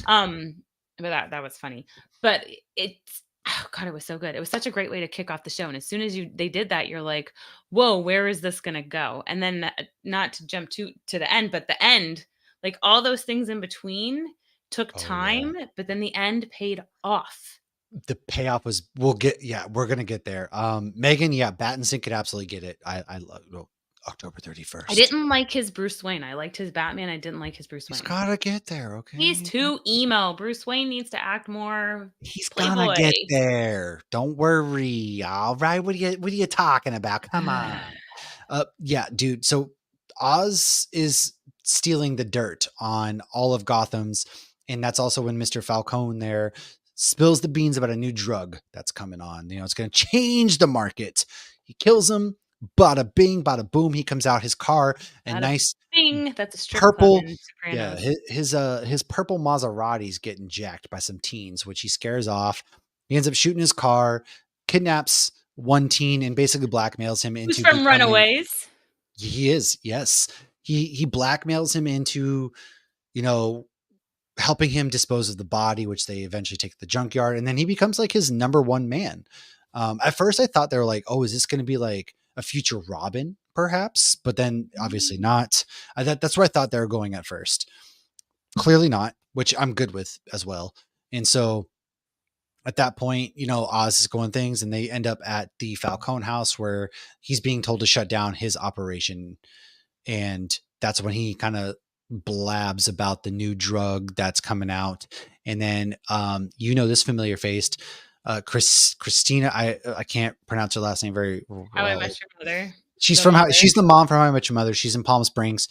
S2: Um, but that was funny. But it's oh god, it was so good. It was such a great way to kick off the show. And as soon as they did that, you're like, whoa, where is this gonna go? And then not to jump to the end, but the end, like all those things in between took
S1: Oh yeah.
S2: time, but then the end paid off.
S1: The payoff was we're gonna get there. Megan, yeah, Battinson could absolutely get it. I love October
S2: I
S1: 31st.
S2: didn't like his Bruce Wayne. I liked his Batman. I didn't like his Bruce
S1: He's
S2: Wayne.
S1: gotta get there,
S2: He's
S1: okay?
S2: too emo. Bruce Wayne needs to act more
S1: He's gonna
S2: playboy.
S1: get there. Don't worry. All right. What are you talking about? Come on. Yeah, dude. So Oz is stealing the dirt on all of Gotham's, and that's also when Mr. Falcone there spills the beans about a new drug that's coming on. You know, it's gonna change the market. He kills him, Bada bing, bada boom. He comes out his car, a
S2: Bada
S1: nice
S2: bing. That's a strip club
S1: purple.
S2: in
S1: Yeah,
S2: Sopranos.
S1: his purple Maserati's getting jacked by some teens, which he scares off. He ends up shooting his car, kidnaps one teen, and basically blackmails him
S2: Who's
S1: into
S2: from
S1: becoming.
S2: Runaways?
S1: He is, yes. He blackmails him into, you know, helping him dispose of the body, which they eventually take to the junkyard, and then he becomes like his number one man. At first, I thought they were like, "Oh, is this going to be like a future Robin, perhaps?" But then, obviously
S2: Mm.
S1: not. That's where I thought they were going at first. Clearly not, which I'm good with as well. And so, at that point, Oz is going things, and they end up at the Falcone house where he's being told to shut down his operation, and that's when he kind of blabs about the new drug that's coming out. And then this familiar faced Christina, I can't pronounce her last name very
S2: How I
S1: well.
S2: Met Your Mother.
S1: She's
S2: The mother.
S1: she's the mom from How I Met Your Mother. She's in Palm Springs.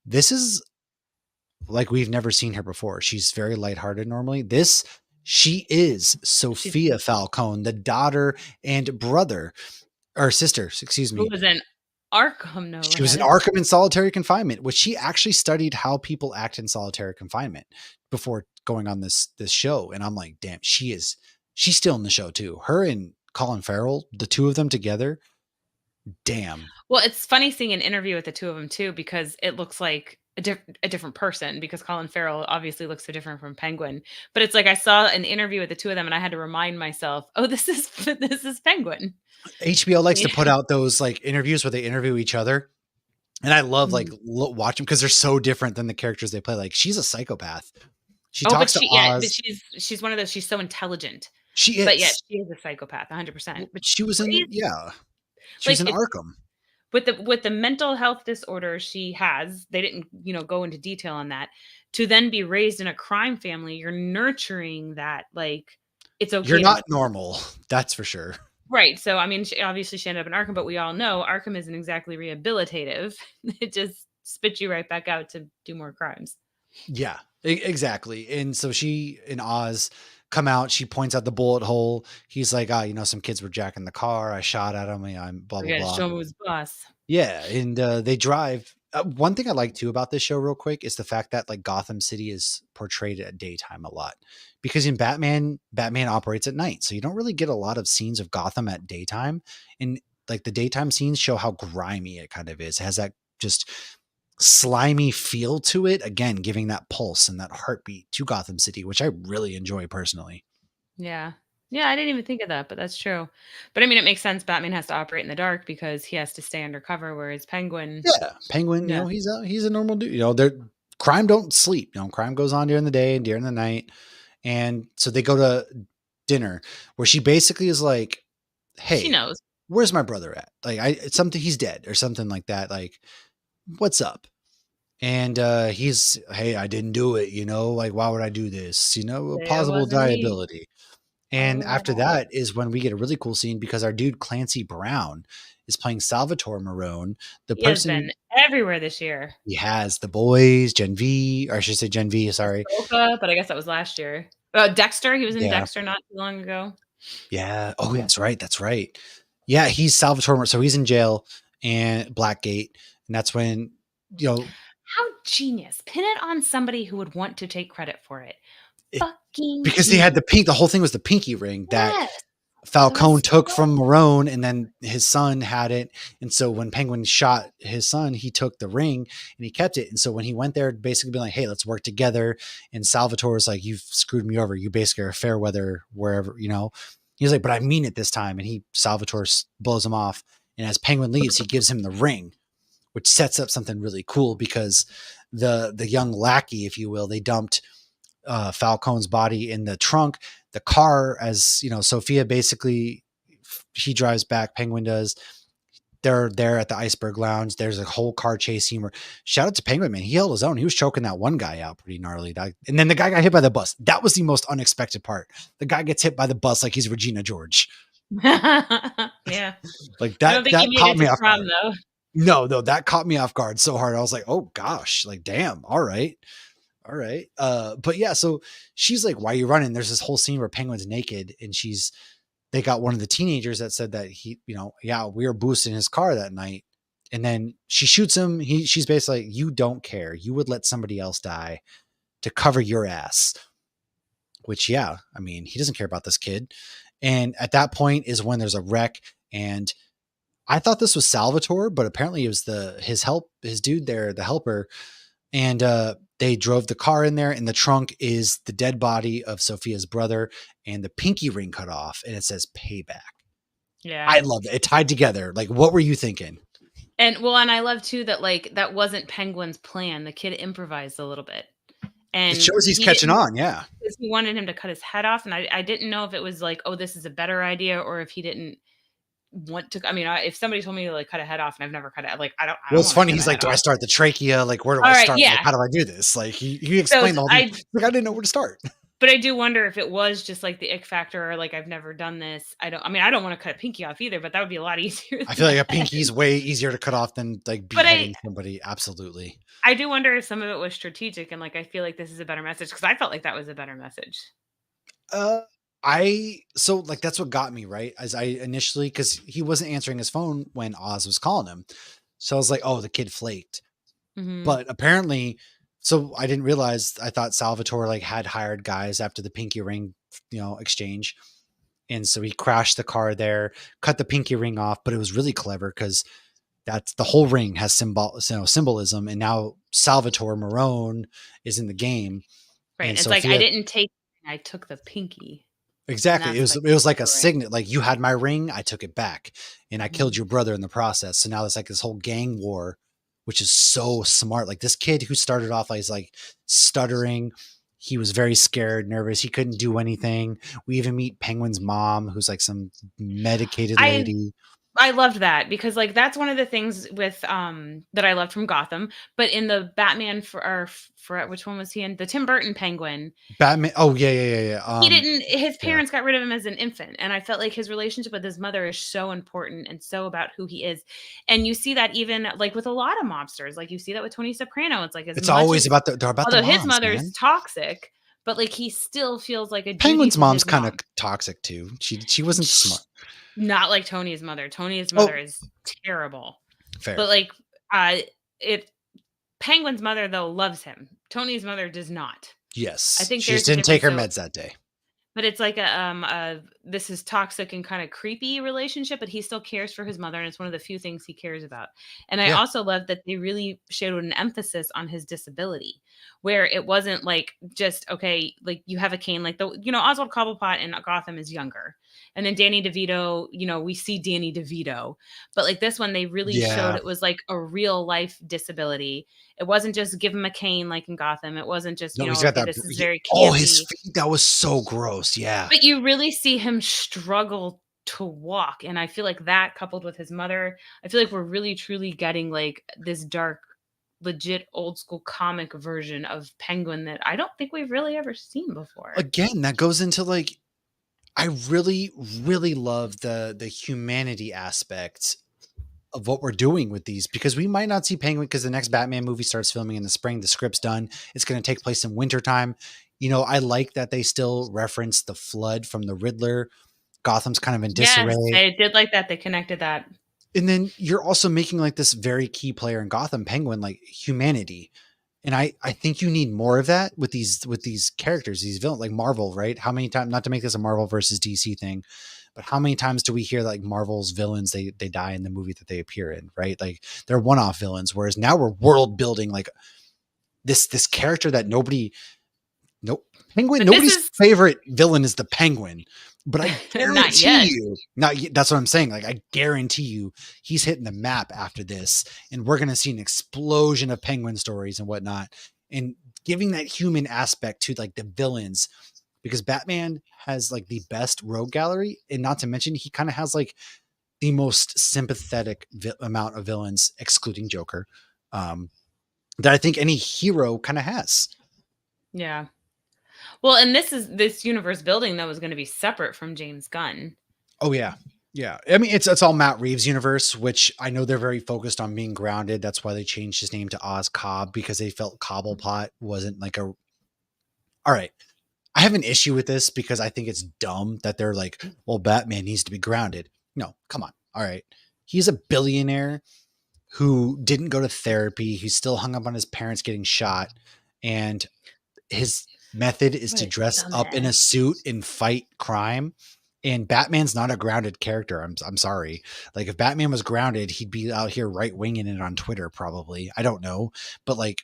S1: This is like we've never seen her before. She's very lighthearted normally. She is
S2: She's
S1: Sophia Falcone, the daughter and brother or sister, excuse
S2: who
S1: me.
S2: was in Arkham, no
S1: She was in
S2: less.
S1: Arkham in solitary confinement, which she actually studied how people act in solitary confinement before going on this show. And I'm like, damn, she's still in the show too. Her and Colin Farrell, the two of them together, damn.
S2: Well, it's funny seeing an interview with the two of them too, because it looks like a different person, because Colin Farrell obviously looks so different from Penguin. But it's like I saw an interview with the two of them and I had to remind myself, "Oh, this is this is Penguin."
S1: HBO likes to
S2: Yeah.
S1: put out those like interviews where they interview each other. And I love like
S2: Mhm.
S1: watch them because they're so different than the characters they play. Like she's a psychopath. She
S2: Oh, but
S1: talks to
S2: she yeah, but
S1: Oz.
S2: she's one of those, she's so intelligent,
S1: She
S2: but yet
S1: is.
S2: she is a psychopath, 100%.
S1: Well,
S2: But
S1: she was in,
S2: crazy.
S1: yeah, she was
S2: Like,
S1: in
S2: it's
S1: Arkham.
S2: with the mental health disorder she has, they didn't, go into detail on that. To then be raised in a crime family, you're nurturing that, like, it's
S1: You're
S2: okay to
S1: not normal. That's for sure.
S2: right, so, I mean, she ended up in Arkham, but we all know Arkham isn't exactly rehabilitative. It just spits you right back out to do more crimes.
S1: Yeah, exactly. And so she and Oz come out. She points out the bullet hole. He's like, some kids were jacking the car. I shot at them. I'm blah,
S2: We
S1: blah,
S2: gotta
S1: blah.
S2: show him who's boss.
S1: Yeah. And they drive. One thing I like too about this show, real quick, is the fact that like Gotham City is portrayed at daytime a lot because in Batman operates at night. So you don't really get a lot of scenes of Gotham at daytime. And like the daytime scenes show how grimy it kind of is. It has that just slimy feel to it, again giving that pulse and that heartbeat to Gotham City, which I really enjoy personally.
S2: Yeah. Yeah, I didn't even think of that, but that's true. But I mean, it makes sense. Batman has to operate in the dark because he has to stay undercover, whereas Penguin,
S1: Yeah, Penguin,
S2: yeah,
S1: he's a normal dude. They're crime don't sleep. Crime goes on during the day and during the night. And so they go to dinner where she basically is like,
S2: she
S1: "Hey,
S2: knows.
S1: where's my brother at? Like, it's something, he's dead or something like that. Like, what's up?" And he's, "Hey, I didn't do it. Like, why would I do this?
S2: It
S1: Plausible
S2: wasn't me.
S1: deniability." And
S2: All
S1: after
S2: right.
S1: that is when we get a really cool scene because our dude Clancy Brown is playing Salvatore Marone, the
S2: He has
S1: person
S2: been everywhere this year.
S1: he has, The Boys, Gen V, or I should say Gen V, sorry.
S2: Ahsoka, but I guess that was last year. Dexter, he was in
S1: Yeah.
S2: Dexter not too long ago.
S1: Yeah. Oh, that's right. That's right. Yeah, he's Salvatore. So he's in jail and Blackgate. And that's when, you know,
S2: How genius. Pin it on somebody who would want to take credit for it.
S1: it,
S2: Fucking
S1: because they had
S2: genius.
S1: the whole thing was the pinky ring that
S2: Yes. That
S1: Falcone
S2: was
S1: took
S2: so
S1: from Marone, and then his son had it. And so when Penguin shot his son, he took the ring and he kept it. And so when he went there, basically being like, "Hey, let's work together." And Salvatore was like, "You've screwed me over. You basically are fair weather wherever, He's like, "But I mean it this time." And Salvatore blows him off. And as Penguin leaves, he gives him the ring, which sets up something really cool because the young lackey, if you will, they dumped Falcone's body in the trunk. The car, as Sophia basically, he drives back. Penguin does. They're there at the Iceberg Lounge. There's a whole car chase scene where, shout out to Penguin, man. He held his own. He was choking that one guy out pretty gnarly. And then the guy got hit by the bus. That was the most unexpected part. The guy gets hit by the bus like he's Regina George.
S2: yeah.
S1: Like
S2: I don't think he
S1: that
S2: made
S1: caught
S2: it
S1: me
S2: to
S1: off
S2: prom
S1: guard.
S2: though.
S1: No, that caught me off guard so hard. I was like, oh gosh, like damn. All right. All right. But yeah, so she's like, "Why are you running?" There's this whole scene where Penguin's naked and she's they got one of the teenagers that said that he, yeah, we were boosting his car that night. And then she shoots him. She's basically like, you don't care. You would let somebody else die to cover your ass. Which, yeah, I mean, he doesn't care about this kid. And at that point is when there's a wreck. And I thought this was Salvatore, but apparently it was his dude there, the helper. And they drove the car in there. In the trunk is the dead body of Sophia's brother and the pinky ring cut off. And it says payback.
S2: Yeah.
S1: I love it. It tied together. Like, what were you thinking?
S2: And I love too that like that wasn't Penguin's plan. The kid improvised a little bit. And
S1: it shows he's catching on. Yeah.
S2: He wanted him to cut his head off. And I didn't know if it was like, oh, this is a better idea, or if he didn't want to. I mean, if somebody told me to like cut a head off and I've never cut it, like, I don't.
S1: Well, it's funny. He's like, do I start the trachea? Like, where do I start?
S2: Yeah.
S1: Like, how do I do this? Like, he explained all these. Like, I didn't know where to start.
S2: But I do wonder if it was just like the ick factor, or like, I've never done this. I don't want to cut a pinky off either, but that would be a lot easier.
S1: I feel like a pinky's way easier to cut off than like beheading somebody. Absolutely.
S2: I do wonder if some of it was strategic, and like, I feel like this is a better message, because I felt like that was a better message.
S1: So like, that's what got me, right? As I initially, because he wasn't answering his phone when Oz was calling him. So I was like, oh, the kid flaked. Mm-hmm. But apparently, so I didn't realize, I thought Salvatore like had hired guys after the pinky ring, exchange. And so he crashed the car there, cut the pinky ring off, but it was really clever because that's the whole ring has symbolism. And now Salvatore Marone is in the game.
S2: Right. And it's like, I took the pinky.
S1: Exactly. It was like a signet, like, you had my ring, I took it back, and I killed your brother in the process. So now it's like this whole gang war, which is so smart. Like, this kid who started off like stuttering, he was very scared, nervous. He couldn't do anything. We even meet Penguin's mom, who's like some medicated lady.
S2: I loved that, because like, that's one of the things with that I loved from Gotham. But in the Batman for which one was he in? The Tim Burton Penguin.
S1: Batman. Oh yeah.
S2: He didn't. His parents got rid of him as an infant, and I felt like his relationship with his mother is so important and so about who he is. And you see that even like with a lot of mobsters. Like, you see that with Tony Soprano. It's like,
S1: it's always about the moms,
S2: although his mother's toxic, but like, he still feels like a
S1: Penguin's mom's kind of toxic too. She wasn't smart.
S2: Not like Tony's mother. Tony's mother is terrible.
S1: Fair.
S2: But like, Penguin's mother though loves him. Tony's mother does not.
S1: Yes. I think she just didn't take her meds that day.
S2: But it's like this is toxic and kind of creepy relationship, but he still cares for his mother, and it's one of the few things he cares about. And I also love that they really showed an emphasis on his disability, where it wasn't like just, okay, like, you have a cane, like Oswald Cobblepot in Gotham is younger. And then Danny DeVito, we see Danny DeVito, but like this one, they really showed it was like a real life disability. It wasn't just give him a cane like in Gotham. It wasn't just,
S1: he's got that,
S2: this is very campy.
S1: Oh, his feet, that was so gross. Yeah.
S2: But you really see him struggle to walk. And I feel like that, coupled with his mother, I feel like we're really truly getting like this dark, legit old school comic version of Penguin that I don't think we've really ever seen before.
S1: Again, that goes into like, I really, really love the humanity aspect of what we're doing with these, because we might not see Penguin, because the next Batman movie starts filming in the spring. The script's done. It's going to take place in wintertime. I like that they still reference the flood from the Riddler. Gotham's kind of in disarray.
S2: Yes, I did like that. They connected that.
S1: And then you're also making like this very key player in Gotham, Penguin, like humanity. And I think you need more of that with these characters, these villains, like Marvel, right? How many times, not to make this a Marvel versus DC thing, but how many times do we hear like Marvel's villains, they die in the movie that they appear in, right? Like, they're one-off villains. Whereas now we're world building like this character that nobody's favorite villain is the Penguin. But I guarantee that's what I'm saying. Like, I guarantee you he's hitting the map after this, and we're going to see an explosion of Penguin stories and whatnot, and giving that human aspect to like the villains, because Batman has like the best rogue gallery. And not to mention, he kind of has like the most sympathetic amount of villains, excluding Joker, that I think any hero kind of has.
S2: Yeah. Well, and this universe building that was going to be separate from James Gunn.
S1: Oh yeah. Yeah. I mean, it's all Matt Reeves' universe, which I know they're very focused on being grounded. That's why they changed his name to Oz Cobb, because they felt Cobblepot wasn't like all right. I have an issue with this because I think it's dumb that they're like, well, Batman needs to be grounded. No, come on. All right. He's a billionaire who didn't go to therapy. He's still hung up on his parents getting shot. And his method is
S2: What
S1: to
S2: a
S1: dress up in a
S2: dumbass.
S1: suit and fight crime. And Batman's not a grounded character. I'm sorry. Like if Batman was grounded, he'd be out here right winging it on Twitter probably. I don't know, but like,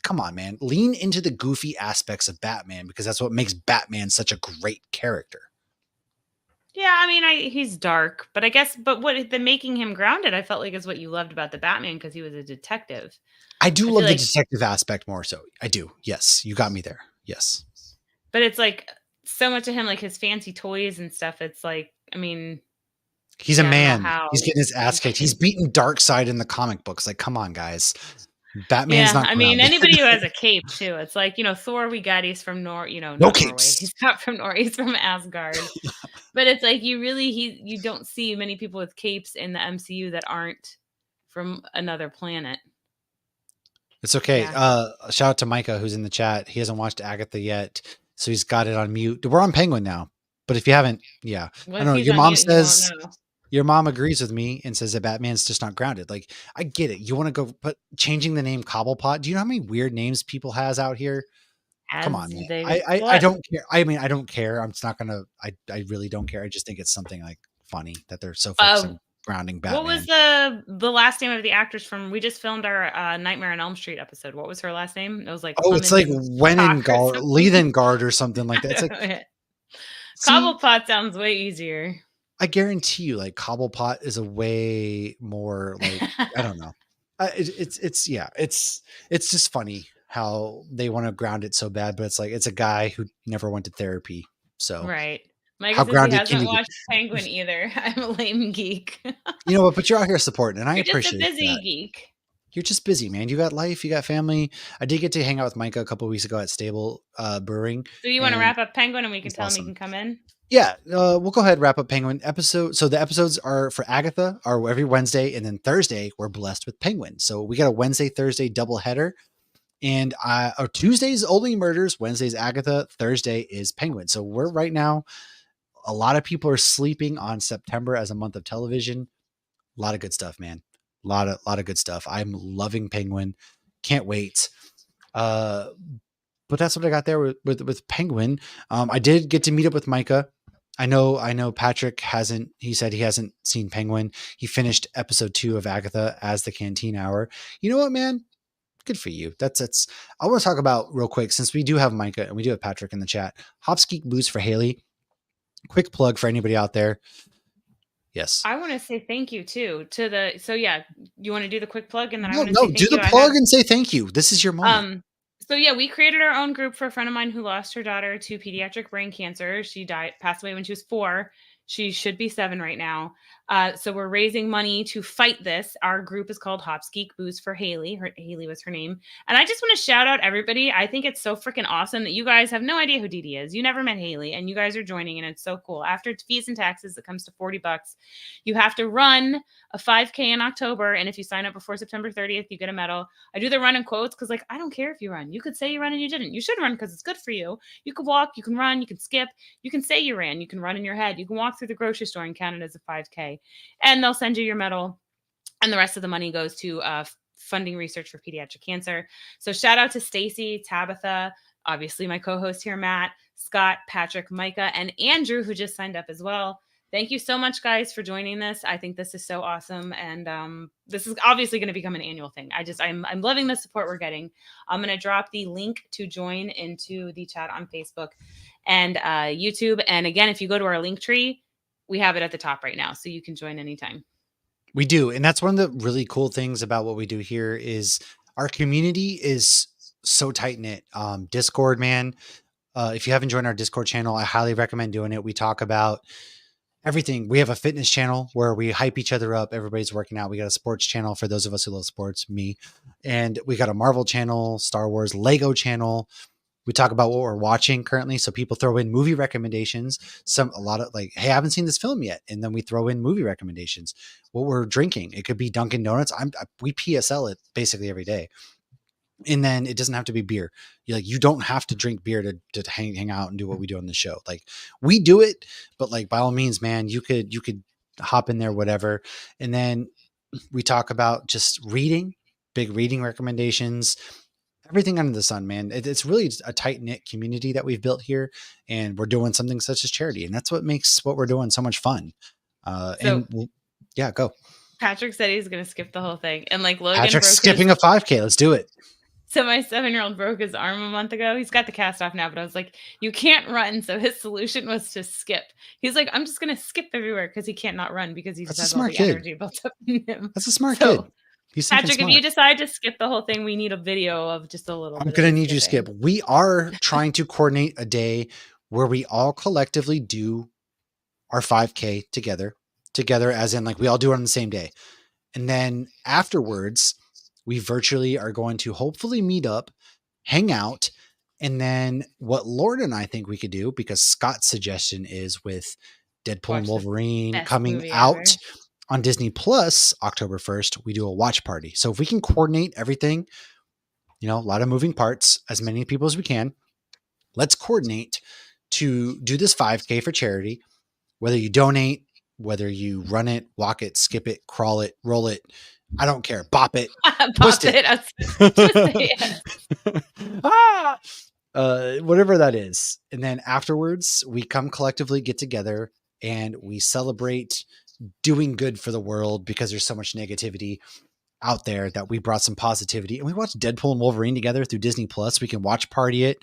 S1: come on, man, lean into the goofy aspects of Batman because that's what makes Batman such a great character.
S2: Yeah, I mean, he's dark, but I guess, but what the making him grounded, I felt like is what you loved about the Batman because he was a detective.
S1: I do
S2: I
S1: love
S2: feel
S1: the
S2: like,
S1: detective aspect more so. I do. Yes, you got me there. Yes.
S2: but it's like so much of him, like his fancy toys and stuff. It's like, I mean,
S1: He's a
S2: yeah, I don't know
S1: man.
S2: how
S1: He's getting his ass kicked. He's beating Darkseid in the comic books. Like, come on, guys. Batman's
S2: Yeah,
S1: not
S2: I mean,
S1: grounded.
S2: anybody who has a cape too. It's like, Thor we got, he's from
S1: No
S2: not Norway.
S1: capes.
S2: He's not from Norway, he's from Asgard. But it's like you don't see many people with capes in the MCU that aren't from another planet.
S1: It's okay.
S2: Yeah.
S1: Shout out to Micah who's in the chat. He hasn't watched Agatha yet, so he's got it on mute. We're on Penguin now, but if you haven't, yeah, I
S2: Well, if
S1: don't know.
S2: he's
S1: Your
S2: on
S1: mom
S2: mute, he won't
S1: says
S2: know.
S1: your mom agrees with me and says that Batman's just not grounded. Like, I get it. You want to go, but changing the name Cobblepot. Do you know how many weird names people has out here? Come
S2: As
S1: on, man.
S2: they
S1: I
S2: what?
S1: don't care. I mean, I don't care. I'm just not gonna. I really don't care. I just think it's something like funny that they're so focused
S2: Uh,
S1: on grounding
S2: what was
S1: Batman.
S2: the last name of the actress from? We just filmed our Nightmare on Elm Street episode. What was her last name? It was like
S1: Oh, it's like
S2: Clemens Cock or
S1: Wenengard,
S2: something.
S1: Leathengard or something like
S2: I
S1: that. It's like,
S2: don't know.
S1: see,
S2: Cobblepot sounds way easier.
S1: I guarantee you, like Cobblepot is a way more like I don't know. It's yeah, it's just funny how they want to ground it so bad, but it's like it's a guy who never went to therapy. So
S2: Right. Micah
S1: how
S2: says he
S1: grounded can
S2: hasn't
S1: you get?
S2: watched Penguin either. I'm a lame geek.
S1: You know what? But you're out here supporting, and I
S2: You're just a
S1: appreciate
S2: busy
S1: that.
S2: geek.
S1: You're just busy, man. You got life, you got family. I did get to hang out with Micah a couple weeks ago at Stable Brewing,
S2: So you want to
S1: and
S2: wrap up Penguin and we can
S1: it's
S2: tell him he
S1: awesome.
S2: can come in?
S1: Yeah, we'll go ahead and wrap up Penguin episode. So the episodes are for Agatha are every Wednesday, and then Thursday we're blessed with Penguin. So we got a Wednesday Thursday double header, and or Tuesdays only murders, Wednesdays Agatha, Thursday is Penguin. So we're right now. A lot of people are sleeping on September as a month of television. A lot of good stuff, man. A lot of good stuff. I'm loving Penguin. Can't wait. Uh, but that's what I got there with Penguin. I did get to meet up with Micah. I know Patrick hasn't, he said he hasn't seen Penguin. He finished episode 2 of Agatha as the Canteen Hour. You know what, man? Good for you. That's I want to talk about real quick since we do have Micah and we do have Patrick in the chat. Hopskeek Boost for Haley. Quick plug for anybody out there. Yes.
S2: I want to say thank you too to the. So yeah, you want to do the quick plug and then I
S1: No,
S2: want to say
S1: no, do
S2: thank
S1: the
S2: you. I have
S1: plug and say thank you. This is your moment.
S2: So yeah, we created our own group for a friend of mine who lost her daughter to pediatric brain cancer. She passed away when she was 4. She should be 7 right now. So we're raising money to fight this. Our group is called Hopskeek Boost for Haley. Haley was her name. And I just want to shout out everybody. I think it's so freaking awesome that you guys have no idea who Dee Dee is. You never met Haley and you guys are joining and it's so cool. After fees and taxes, it comes to $40. You have to run a 5K in October. And if you sign up before September 30th, you get a medal. I do the run in quotes because like, I don't care if you run. You could say you run and you didn't. You should run because it's good for you. You could walk, you can run, you can skip, you can say you ran, you can run in your head, you can walk through the grocery store and count it as a 5K. And they'll send you your medal. And the rest of the money goes to funding research for pediatric cancer. So shout out to Stacy, Tabitha, obviously my co-host here, Matt, Scott, Patrick, Micah, and Andrew, who just signed up as well. Thank you so much, guys, for joining this. I think this is so awesome, and this is obviously going to become an annual thing. I'm loving the support we're getting. I'm going to drop the link to join into the chat on Facebook and YouTube. And again, if you go to our link tree, we have it at the top right now, so you can join anytime.
S1: We do, and that's one of the really cool things about what we do here is our community is so tight knit. Discord, man. If you haven't joined our Discord channel, I highly recommend doing it. We talk about everything. We have a fitness channel where we hype each other up. Everybody's working out. We got a sports channel for those of us who love sports, me. And we got a Marvel channel, Star Wars, Lego channel. We talk about what we're watching currently. So people throw in movie recommendations. A lot of like, hey, I haven't seen this film yet. And then we throw in movie recommendations. What we're drinking. It could be Dunkin' Donuts. We PSL it basically every day. And then it doesn't have to be beer. You don't have to drink beer to hang out and do what we do on the show. Like, we do it, but like, by all means, man, you could hop in there, whatever. And then we talk about just reading, big reading recommendations, everything under the sun, man. It's really a tight knit community that we've built here, and we're doing something such as charity, and that's what makes what we're doing so much fun.
S2: So
S1: Yeah, go.
S2: Patrick said he's going to skip the whole thing. And like Logan
S1: Patrick's
S2: broke
S1: skipping a 5K. Let's do it.
S2: So my 7-year-old broke his arm a month ago. He's got the cast off now, but I was like, you can't run. So his solution was to skip. He's like, I'm just going to skip everywhere because he can't not run because he just has all the energy built up in him.
S1: That's a smart kid.
S2: He's Patrick, if you decide to skip the whole thing, we need a video of just a little bit.
S1: I'm going to need you to skip. We are trying to coordinate a day where we all collectively do our 5K together as in like we all do it on the same day. And then afterwards, we virtually are going to hopefully meet up, hang out. And then what Lauren and I think we could do, because Scott's suggestion is with Deadpool and Wolverine coming out on Disney Plus October 1st, we do a watch party. So if we can coordinate everything, a lot of moving parts, as many people as we can, let's coordinate to do this 5K for charity, whether you donate, whether you run it, walk it, skip it, crawl it, roll it, I don't care. Bop it. Twist it. Whatever that is. And then afterwards, we come collectively get together and we celebrate doing good for the world, because there's so much negativity out there that we brought some positivity, and we watched Deadpool and Wolverine together through Disney Plus. We can watch party it.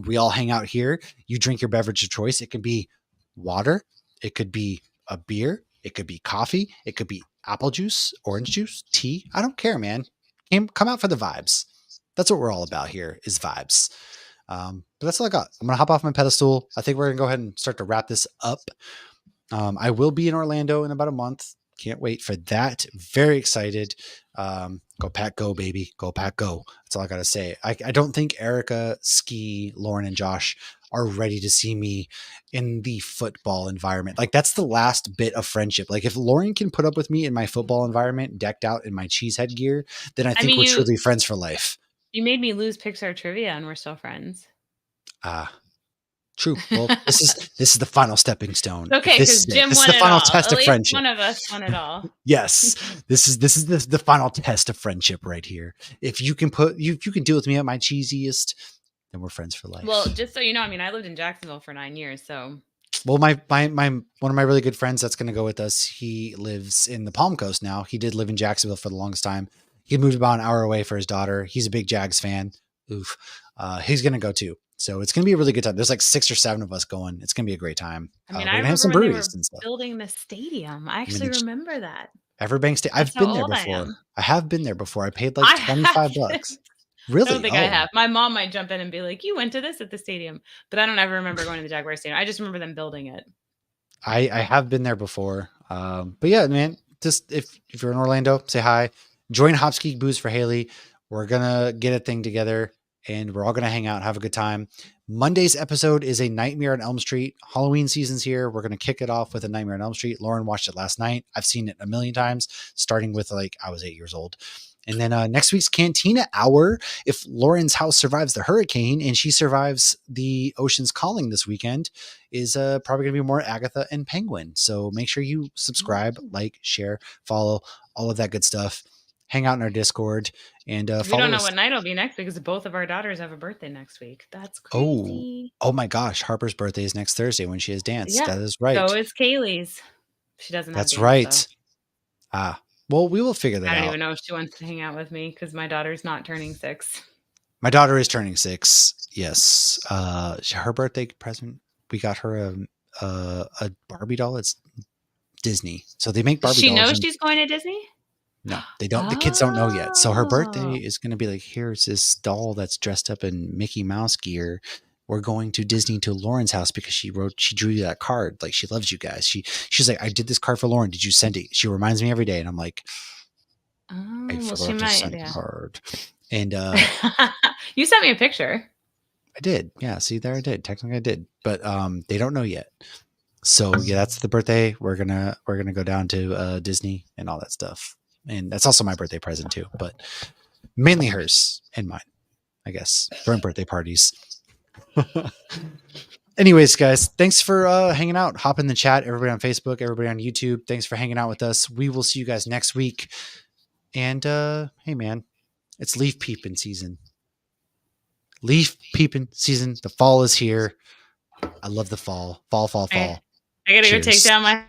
S1: We all hang out here. You drink your beverage of choice. It can be water. It could be a beer. It could be coffee. It could be apple juice, orange juice, tea. I don't care, man. Come out for the vibes. That's what we're all about here, is vibes. But that's all I got. I'm going to hop off my pedestal. I think we're going to go ahead and start to wrap this up. I will be in Orlando in about a month. Can't wait for that. Very excited. Go Pack, go, baby. Go Pack, go. That's all I got to say. I don't think Erica, Ski, Lauren, and Josh are ready to see me in the football environment. Like, that's the last bit of friendship. Like, if Lauren can put up with me in my football environment, decked out in my cheesehead gear, then I think we're truly friends for life.
S2: You made me lose Pixar trivia and we're still friends.
S1: True. Well, this is the final stepping stone.
S2: Okay, because Jim won
S1: the final
S2: it all.
S1: test
S2: At
S1: of friendship.
S2: One of us won it all.
S1: Yes, this is the final test of friendship right here. If you can deal with me at my cheesiest, then we're friends for life.
S2: Well, just so you know, I lived in Jacksonville for 9 years, so.
S1: Well, my one of my really good friends that's going to go with us, he lives in the Palm Coast now. He did live in Jacksonville for the longest time. He moved about an hour away for his daughter. He's a big Jags fan. Oof. He's going to go too. So it's going to be a really good time. There's like 6 or 7 of us going. It's going to be a great time.
S2: I remember have some breweries and stuff. Building the stadium. I actually remember that.
S1: Everbank Stadium. I've been there before. I have been there before. I paid like $25. Really?
S2: I don't think I have. My mom might jump in and be like, you went to this at the stadium. But I don't ever remember going to the Jaguar Stadium. I just remember them building it.
S1: I have been there before. But yeah, man, just if you're in Orlando, say hi. Join Hopskeek Booze for Haley. We're going to get a thing together and we're all going to hang out and have a good time. Monday's episode is a Nightmare on Elm Street. Halloween season's here. We're going to kick it off with a Nightmare on Elm Street. Lauren watched it last night. I've seen it a million times, starting with like I was 8 years old. And then next week's Cantina Hour, if Lauren's house survives the hurricane and she survives the Ocean's Calling this weekend, is probably going to be more Agatha and Penguin. So make sure you subscribe, like, share, follow, all of that good stuff. Hang out in our Discord and follow us.
S2: We don't know what night it'll be next because both of our daughters have a birthday next week. That's crazy.
S1: Oh my gosh. Harper's birthday is next Thursday when she has dance. Yeah, that is right.
S2: So is Kaylee's. She doesn't have
S1: That's
S2: dance,
S1: right.
S2: So.
S1: Well, we will figure that out.
S2: I don't even know if she wants to hang out with me because my daughter's not turning 6.
S1: My daughter is turning 6. Yes. Her birthday present, we got her a Barbie doll. It's Disney. So they make Barbie dolls.
S2: She knows she's going to Disney?
S1: No, they don't. The kids don't know yet. So her birthday is going to be like, here's this doll that's dressed up in Mickey Mouse gear. We're going to Disney to Lauren's house because she drew you that card. Like, she loves you guys. She's like, I did this card for Lauren. Did you send it? She reminds me every day. And I'm like, I forgot to send the card. And
S2: you sent me a picture.
S1: I did. Yeah. See, there I did. Technically I did. But they don't know yet. So yeah, that's the birthday. We're gonna go down to Disney and all that stuff. And that's also my birthday present too. But Mainly hers and mine, I guess, during birthday parties. Anyways, guys, thanks for hanging out. Hop in the chat, everybody on Facebook, everybody on YouTube. Thanks for hanging out with us. We will see you guys next week. And hey, man, it's leaf peeping season. Leaf peeping season. The fall is here. I love the fall. Fall.
S2: I gotta go take
S1: Cheers.
S2: down my